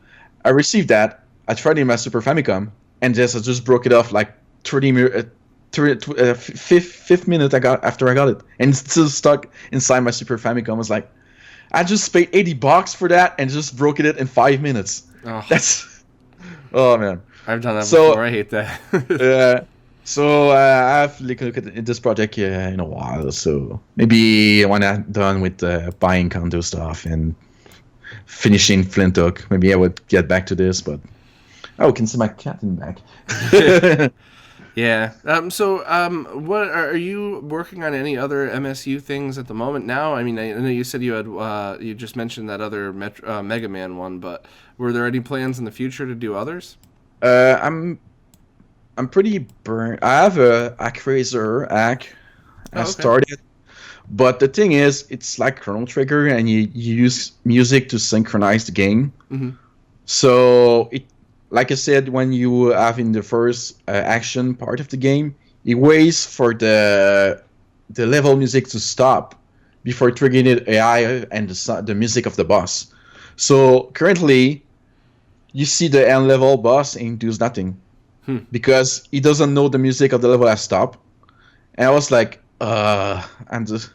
I received that. I tried it in my Super Famicom, and I just broke it off like 5th minute after I got it, and it's still stuck inside my Super Famicom. I was like, I just paid $80 for that and just broke it in 5 minutes. Oh. Oh man. I've done that before. I hate that. Yeah. So I've looked at this project in a while. So maybe when I'm done with buying condo stuff and finishing Flint Hook, maybe I would get back to this. But I can see my cat in the back. Yeah. What are you working on? Any other MSU things at the moment now? I mean, I know you said you had you just mentioned that other Mega Man one, but were there any plans in the future to do others? I'm pretty burnt. I have a Actraiser Ack. I started, but the thing is, it's like Chrono Trigger, and you use music to synchronize the game. Mm-hmm. So like I said, when you have in the first action part of the game, it waits for the level music to stop before triggering the AI and the music of the boss. So currently, you see the end level boss and does nothing because he doesn't know the music of the level has stopped. And I was like, I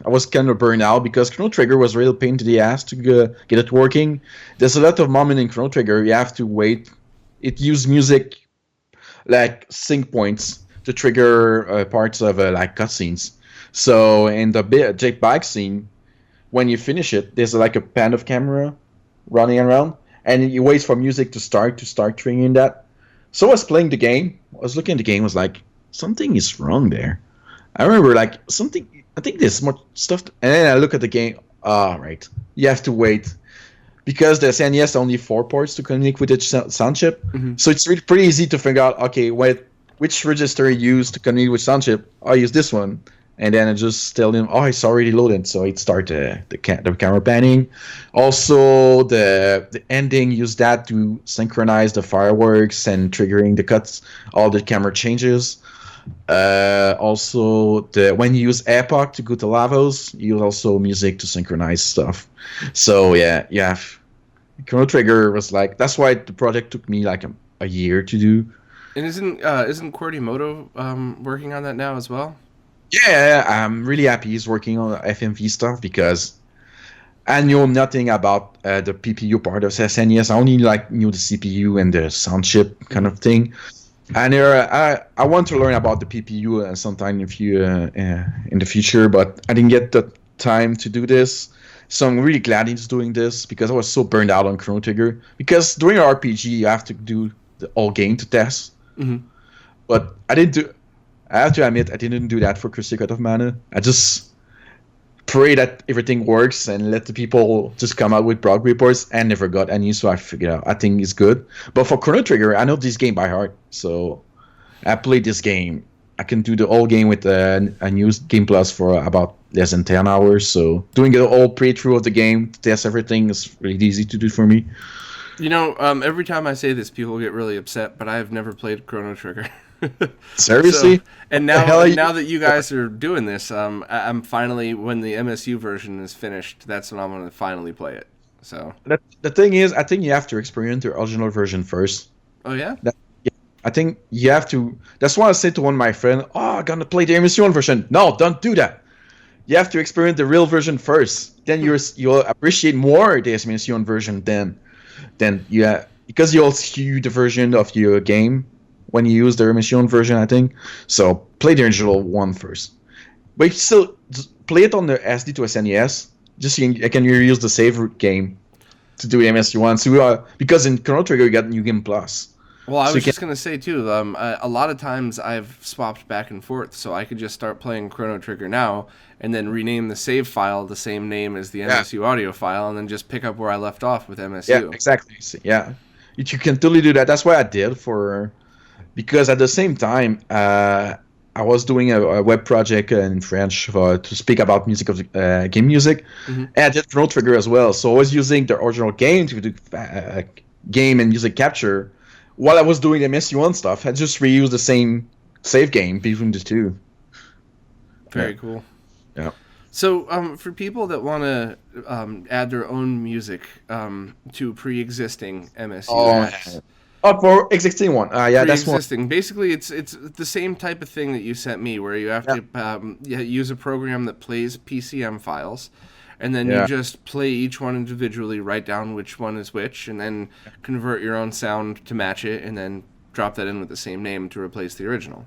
was kind of burned out because Chrono Trigger was a real pain to the ass to get it working. There's a lot of moment in Chrono Trigger you have to wait. It used music like sync points to trigger parts of like cutscenes. So in the jet bike scene, when you finish it, there's like a pan of camera running around, and you wait for music to start triggering that. So I was playing the game. I was looking at the game. I was like, something is wrong there. I remember like something. I think there's more stuff. And then I look at the game. Right. You have to wait. Because the SNES only 4 ports to communicate with the sound chip, so it's really pretty easy to figure out. Okay, which register you use to communicate with sound chip? I use this one, and then I just tell him, it's already loaded, so it starts the camera panning. Also, the ending use that to synchronize the fireworks and triggering the cuts, all the camera changes. Also, when you use Epoch to go to Lavos, you use also music to synchronize stuff. So yeah. Chrono Trigger was like, that's why the project took me like a year to do. And isn't Kortimoto working on that now as well? Yeah, I'm really happy he's working on FMV stuff because I know nothing about the PPU part of SNES. I only knew the CPU and the sound chip kind of thing. And I want to learn about the PPU sometime in the future, but I didn't get the time to do this. So I'm really glad he's doing this because I was so burned out on Chrono Trigger. Because during an RPG, you have to do the whole game to test. Mm-hmm. But I have to admit, I didn't do that for Secret of Mana. I just afraid that everything works and let the people just come out with blog reports, and never got any, so I figured out I think it's good. But for Chrono Trigger, I know this game by heart, so I played this game. I can do the whole game with a new Game Plus for about less than 10 hours, so doing the whole playthrough of the game to test everything is really easy to do for me. You know, every time I say this, people get really upset, but I have never played Chrono Trigger. Seriously? So, and now that you guys are doing this, I'm finally, when the MSU version is finished, that's when I'm going to finally play it. So the thing is, I think you have to experience the original version first. Oh yeah? I think you have to. That's why I said to one of my friends, "Oh, I'm gonna play the MSU version." No, don't do that. You have to experience the real version first. Then you'll appreciate more the MSU version than because you'll see the version of your game when you use the MSU version, I think. So play the original one first. But you still play it on the SD to SNES. Just so you can reuse the save game to do MSU one. So because in Chrono Trigger you got New Game Plus. Well, I was just going to say, too, a lot of times I've swapped back and forth, so I could just start playing Chrono Trigger now and then rename the save file the same name as the MSU audio file and then just pick up where I left off with MSU. Yeah, exactly. Yeah. You can totally do that. That's what I did because at the same time, I was doing a web project in French to speak about music of game music, and I did Chrono Trigger as well. So I was using the original game to do game and music capture. While I was doing the MSU1 stuff, I just reused the same save game between the two. Very cool. Yeah. So, for people that want to add their own music to pre-existing MSU apps, for existing one. Yeah, that's one. Pre-existing. Basically, it's the same type of thing that you sent me, where you have to use a program that plays PCM files. And then you just play each one individually, write down which one is which, and then convert your own sound to match it, and then drop that in with the same name to replace the original.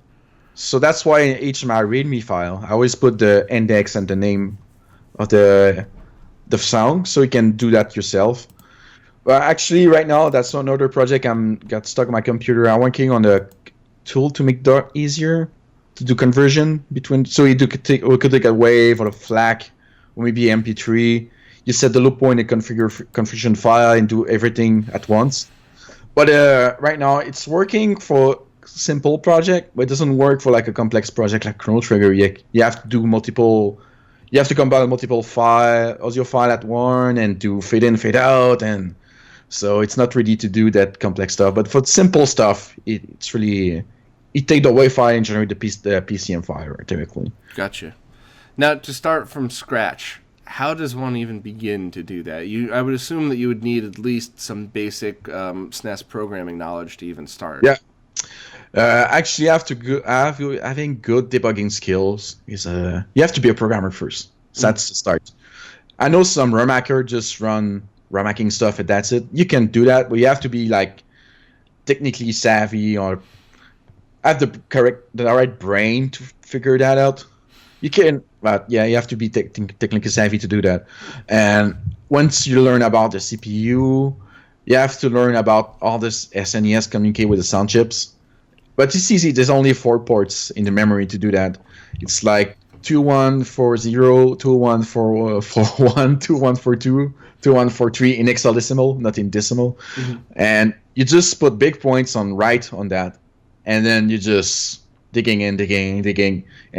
So that's why in each of my README file, I always put the index and the name of the song, so you can do that yourself. Well, actually, right now, that's another project got stuck on my computer. I'm working on a tool to make that easier to do conversion between. So we could take a wave or a FLAC. Or maybe MP3, you set the loop point and configuration file and do everything at once. But right now it's working for simple project, but it doesn't work for like a complex project like Chrono Trigger. You have to do you have to combine multiple audio file at one and do fade in, fade out, and so it's not ready to do that complex stuff. But for simple stuff, it's really it take the WAV file and generate the PCM file typically. Gotcha. Now, to start from scratch, how does one even begin to do that? I would assume that you would need at least some basic SNES programming knowledge to even start. Yeah. Actually, having good debugging skills is you have to be a programmer first. So that's the start. I know some ROM hacker just run ROM hacking stuff and that's it. You can do that, but you have to be like technically savvy or have the right brain to figure that out. You can, but yeah, you have to be technically savvy to do that. And once you learn about the CPU, you have to learn about all this SNES communicate with the sound chips. But it's easy. There's only 4 ports in the memory to do that. It's like 2140, 2141, 2142, 2143 in hexadecimal, not in decimal. And you just put big points on that, and then you just digging, and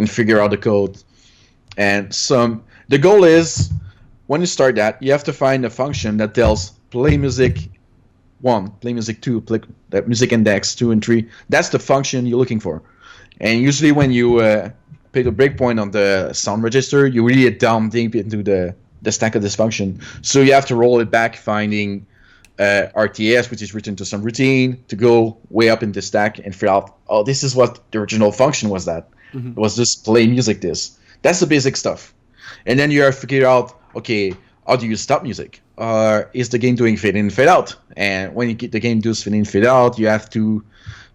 figure out the code. And the goal is, when you start that, you have to find a function that tells play music 1, play music 2, play music index 2 and 3. That's the function you're looking for. And usually when you put a breakpoint on the sound register, you really get down deep into the stack of this function. So you have to roll it back, finding RTS, which is written to some routine, to go way up in the stack and figure out, oh, this is what the original function was that. It was just play music this. That's the basic stuff. And then you have to figure out, okay, how do you stop music? Is the game doing fade in, fade out? And when the game does fade in, fade out, you have to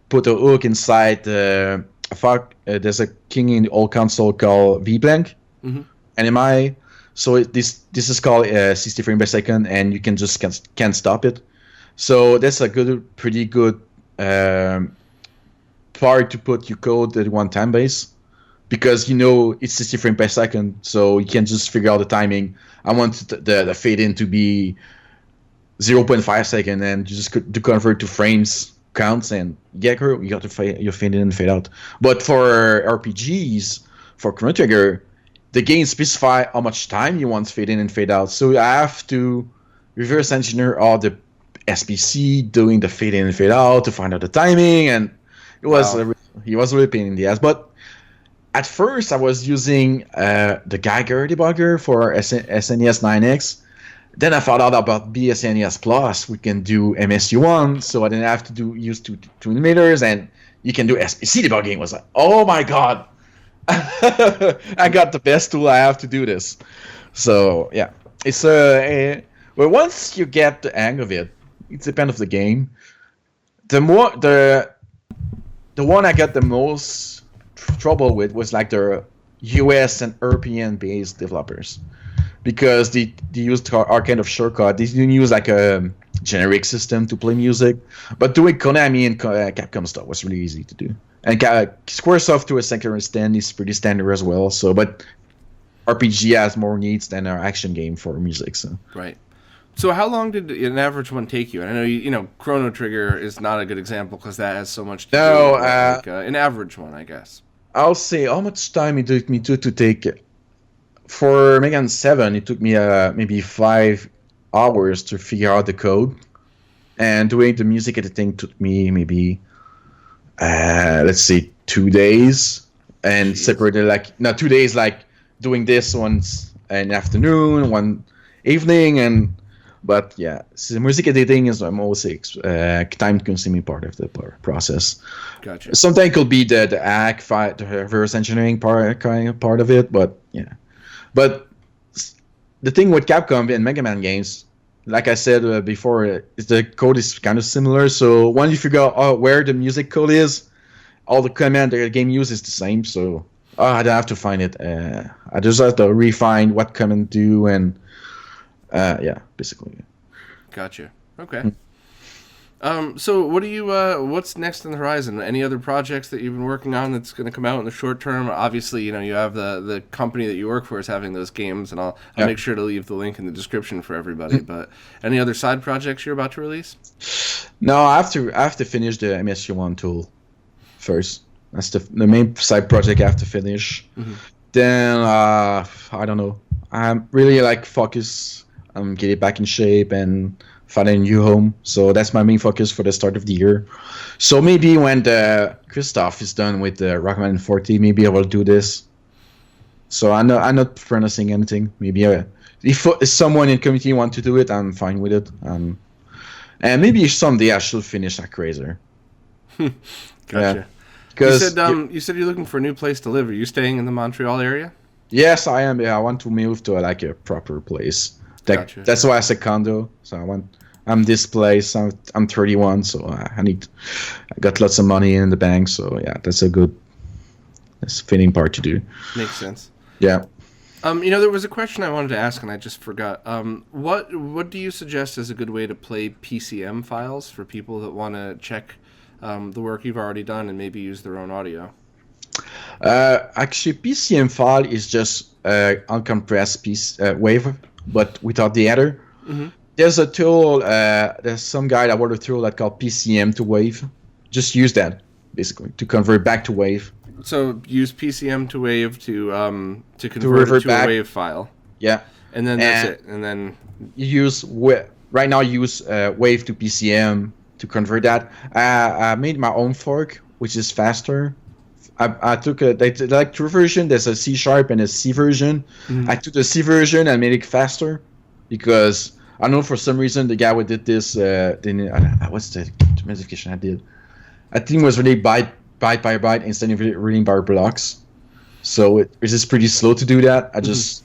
put a hook inside there's a king in the old console called VBlank, NMI. So this is called 60 frames per second, and you can just can't stop it. So that's a pretty good part to put your code at one time base. because you know it's 60 frames per second, so you can just figure out the timing. I want the fade in to be 0.5 second, and you just to convert to frames counts, and you got to fade in and fade out. But for RPGs, for Chrono Trigger, the game specify how much time you want fade in and fade out. So I have to reverse engineer all the SPC doing the fade in and fade out to find out the timing, and it was really a pain in the ass. But at first, I was using the Geiger debugger for SNES 9X. Then I found out about BSNES Plus. We can do MSU1, so I didn't have to use 2 nanometers, and you can do SPC debugging. It was like, oh my god, I got the best tool I have to do this. So yeah, it's well, once you get the hang of it, it depends on the game. The one I got the most trouble with was like the US and European based developers, because they used our kind of shortcut. They didn't use like a generic system to play music, but doing Konami and Capcom stuff was really easy to do. And Squaresoft to a certain extent is pretty standard as well. So, but RPG has more needs than our action game for music. So right. So how long did an average one take you? And I know you know Chrono Trigger is not a good example because that has so much to do with like, an average one, I guess. I'll say how much time it took me to take. For Mega Man 7, it took me maybe 5 hours to figure out the code, and doing the music editing took me maybe let's say 2 days, and separated like 2 days, like doing this once an afternoon, one evening, but yeah, so music editing is almost time-consuming part of the process. Gotcha. Sometimes it could be the reverse engineering part of it, but yeah. But the thing with Capcom and Mega Man games, like I said before, is the code is kind of similar. So once you figure out where the music code is, all the command the game uses the same. So I don't have to find it. I just have to refine what command do, and yeah, basically. Gotcha. Okay. So what do you? What's next on the horizon? Any other projects that you've been working on that's going to come out in the short term? Obviously, you know you have the company that you work for is having those games, and I'll make sure to leave the link in the description for everybody. But any other side projects you're about to release? No, I have to finish the MSU1 tool first. That's the main side project I have to finish. Mm-hmm. Then I don't know. I'm really like focus on getting back in shape and find a new home. So that's my main focus for the start of the year. So maybe when the Christoph is done with the Rockman 40, maybe I will do this. So I'm not promising anything. Maybe if someone in the community want to do it, I'm fine with it. And maybe someday I should finish that Razor. Gotcha. Yeah. You said you're looking for a new place to live. Are you staying in the Montreal area? Yes, I am. Yeah, I want to move to like a proper place. Gotcha. That's why I said condo. So I'm this place. I'm 31, so I got lots of money in the bank. So yeah, that's a fitting part to do. Makes sense. Yeah. There was a question I wanted to ask and I just forgot. What do you suggest is a good way to play PCM files for people that want to check the work you've already done and maybe use their own audio? Actually, PCM file is just uncompressed wave, but without the header. Mm-hmm. There's a tool. There's some guy that wrote a tool that called PCM to wave. Just use that basically to convert back to wave. So use PCM to wave to convert it to a wave file. Yeah. And then that's it. And then you use right now. Use wave to PCM to convert that. I made my own fork, which is faster. I took like two versions. There's a C# and a C version. Mm-hmm. I took the C version and made it faster because I know for some reason the guy who did this what's the modification I did? I think it was really byte by byte instead of reading by blocks. So it is pretty slow to do that. I just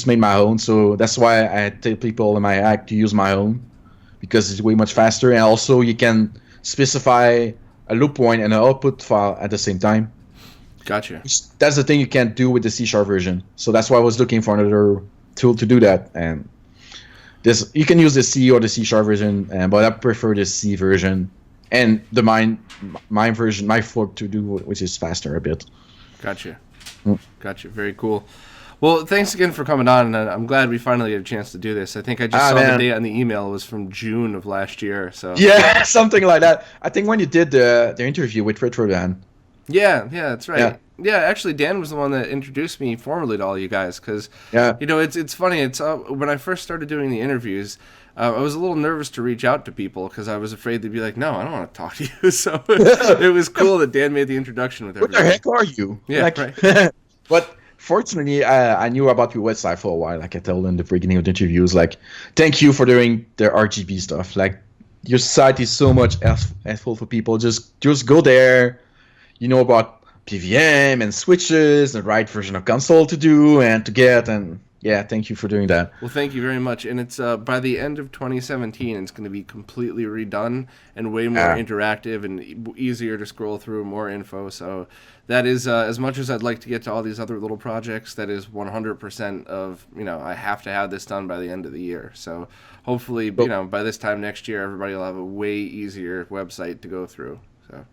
made my own. So that's why I tell people in my act to use my own because it's way much faster, and also you can specify a loop point and an output file at the same time. Gotcha. That's the thing you can't do with the C# version. So that's why I was looking for another tool to do that. And you can use the C or the C# version, but I prefer the C version and the my version, my fork to do, which is faster a bit. Gotcha. Mm. Gotcha. Very cool. Well, thanks again for coming on, and I'm glad we finally get a chance to do this. I think I just saw the date on the email. It was from June of last year. So yeah, something like that. I think when you did the interview with Retro Dan. Yeah, that's right. Yeah, actually, Dan was the one that introduced me formally to all you guys, because it's funny. It's when I first started doing the interviews, I was a little nervous to reach out to people because I was afraid they'd be like, "No, I don't want to talk to you." So it was cool that Dan made the introduction with everybody. What the heck are you? Yeah, right. But fortunately, I knew about your website for a while. Like I told in the beginning of the interviews, like, thank you for doing the RGB stuff. Like, your site is so much helpful for people. Just go there. You know about PVM and switches, the right version of console to do and to get, and yeah, thank you for doing that. Well, thank you very much. And it's by the end of 2017, it's going to be completely redone and way more interactive and easier to scroll through, more info. So that is, as much as I'd like to get to all these other little projects, that is 100% of, I have to have this done by the end of the year. So hopefully, by this time next year, everybody will have a way easier website to go through. So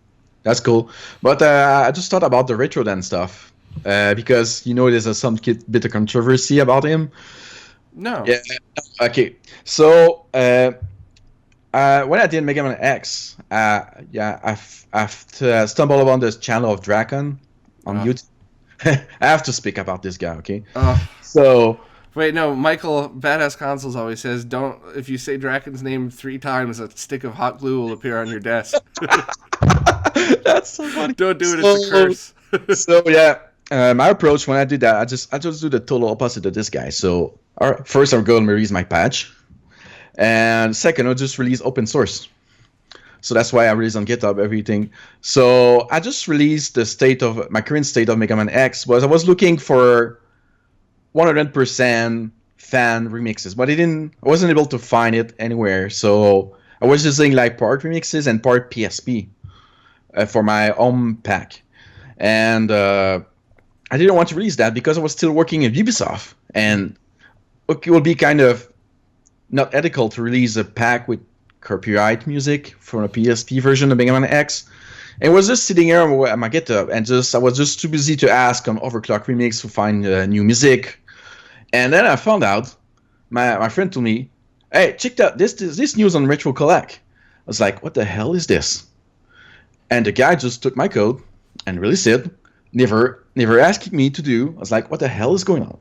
that's cool. But I just thought about the RetroDan stuff. Because there's some bit of controversy about him. No. Yeah. Okay. So when I did Mega Man X, I've stumbled upon this channel of Drakon on YouTube. I have to speak about this guy. Okay. So. Wait, no. Michael, Badass Consoles always says, "Don't. If you say Draken's name 3 times, a stick of hot glue will appear on your desk." That's so funny. Don't do it. It's a curse. So yeah. My approach when I did that, I just do the total opposite of this guy. So first, I'm going to release my patch, and second, I'll just release open source. So that's why I release on GitHub everything. So I just released my current state of Mega Man X. I was looking for 100% fan remixes, but I wasn't able to find it anywhere. So I was using like part remixes and part PSP for my home pack, and I didn't want to release that because I was still working at Ubisoft, and it would be kind of not ethical to release a pack with copyright music for a PSP version of Mega Man X. And I was just sitting here at my GitHub, and I was just too busy to ask on Overclock Remix to find new music. And then I found out, my friend told me, "Hey, check out this news on Retro Collect." I was like, "What the hell is this?" And the guy just took my code and released it. Never asked me to do. I was like, what the hell is going on?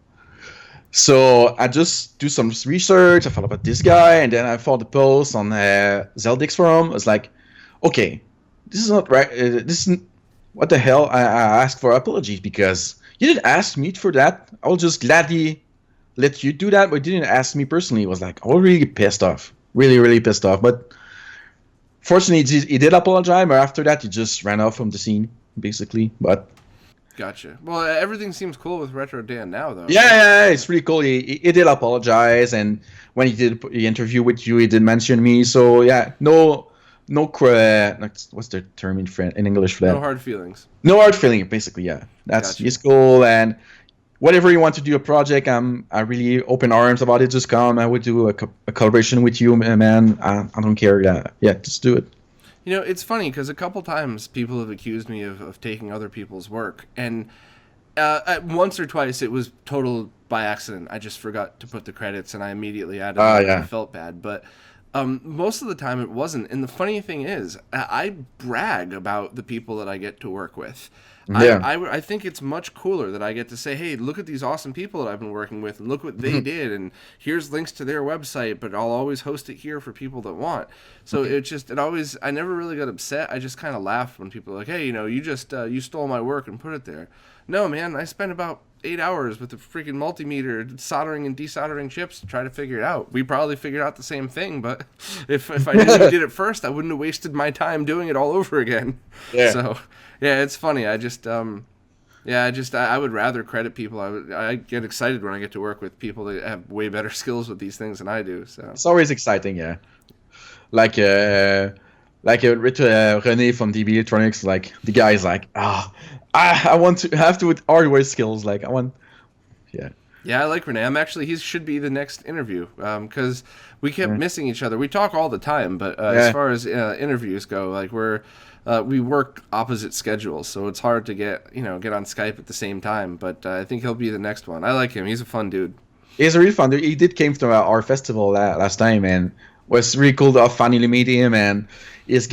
So I just do some research. I found about this guy, and then I found the post on Zeldix forum. I was like, okay, this is not right. This is what the hell? I asked for apologies because you didn't ask me for that. I will just gladly let you do that, but you didn't ask me personally. It was like, I was really pissed off, really pissed off. But fortunately, he did apologize. But after that, he just ran off from the scene, basically. But gotcha. Well, everything seems cool with Retro Dan now, though. Yeah, it's pretty cool. He did apologize, and when he did the interview with you, he did mention me. So yeah, no, what's the term in English for that? No hard feelings. No hard feeling, basically. Yeah, that's Gotcha. It's cool. And whatever you want to do a project, I really open arms about it. Just come. I would do a collaboration with you, man. I don't care. Yeah, just do it. It's funny because a couple times people have accused me of taking other people's work, and once or twice it was total by accident. I just forgot to put the credits, and I immediately added them. Yeah. I felt bad, but most of the time it wasn't. And the funny thing is, I brag about the people that I get to work with. Yeah. I think it's much cooler that I get to say, hey, look at these awesome people that I've been working with, and look what they did, and here's links to their website, but I'll always host it here for people that want. So I never really got upset. I just kind of laughed when people are like, hey, you stole my work and put it there. No, man, I spent about 8 hours with the freaking multimeter soldering and desoldering chips to try to figure it out. We probably figured out the same thing, but if I knew who did it first, I wouldn't have wasted my time doing it all over again. Yeah. So yeah, it's funny. I would rather credit people. I get excited when I get to work with people that have way better skills with these things than I do. So it's always exciting, yeah. Like René from DB Electronics, like the guy is like, I want to have to with hardware skills. Like I want, yeah. Yeah, I like Rene. He should be the next interview because we kept missing each other. We talk all the time, but as far as interviews go, like we work opposite schedules, so it's hard to get on Skype at the same time. But I think he'll be the next one. I like him. He's a fun dude. He's a really fun dude. He did came to our festival last time, and was really cool to finally meet him. And he's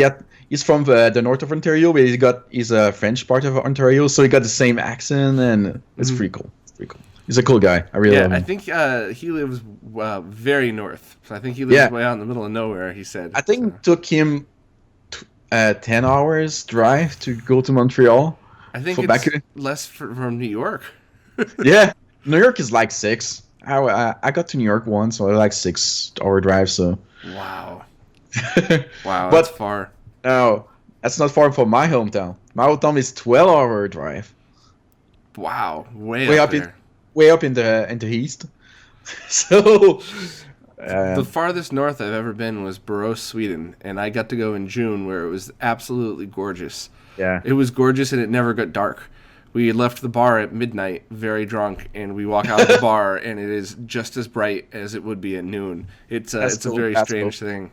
from the north of Ontario, but he's a French part of Ontario, so he got the same accent, and it's pretty cool. It's pretty cool. He's a cool guy. I really love him. I think he lives very north. So I think he lives way out in the middle of nowhere, he said. I think it took him 10 hours drive to go to Montreal. I think it's less from New York. Yeah. New York is like 6. I got to New York once, so it was like 6-hour drive. So. Wow. Wow, that's far. No, that's not far from my hometown. My hometown is 12-hour drive. Wow, way up there. Way up in the east. So the farthest north I've ever been was Borås, Sweden, and I got to go in June, where it was absolutely gorgeous. Yeah, it was gorgeous, and it never got dark. We left the bar at midnight, very drunk, and we walk out of the bar, and it is just as bright as it would be at noon. It's a very strange thing.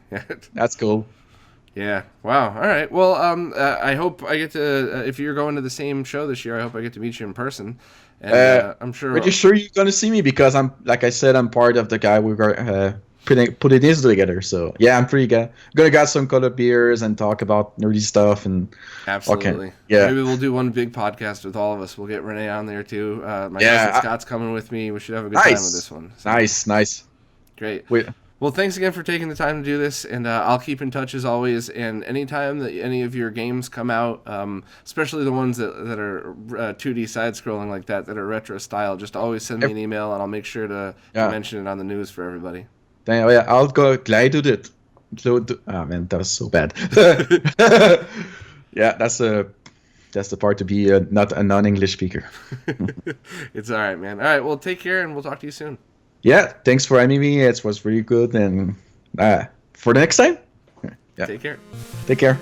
That's cool. Yeah. Wow. All right. Well, I hope I get to. If you're going to the same show this year, I hope I get to meet you in person. And I'm sure. Are you sure you're gonna see me? Because I'm part of the guy we got putting this together. So yeah, I'm gonna get some color beers and talk about nerdy stuff and. Absolutely. Okay. Yeah. Maybe we'll do one big podcast with all of us. We'll get Renee on there too. My cousin Scott's coming with me. We should have a good time with this one. So. Nice. Great. Well, thanks again for taking the time to do this, and I'll keep in touch as always. And anytime that any of your games come out, especially the ones that are 2D side-scrolling like that are retro style, just always send me an email, and I'll make sure to mention it on the news for everybody. I'll go glad to it. Oh man, that was so bad. Yeah, that's the part to be not a non-English speaker. It's all right, man. All right, well, take care, and we'll talk to you soon. Yeah, thanks for having me. It was really good, and for the next time. Yeah. Take care. Take care.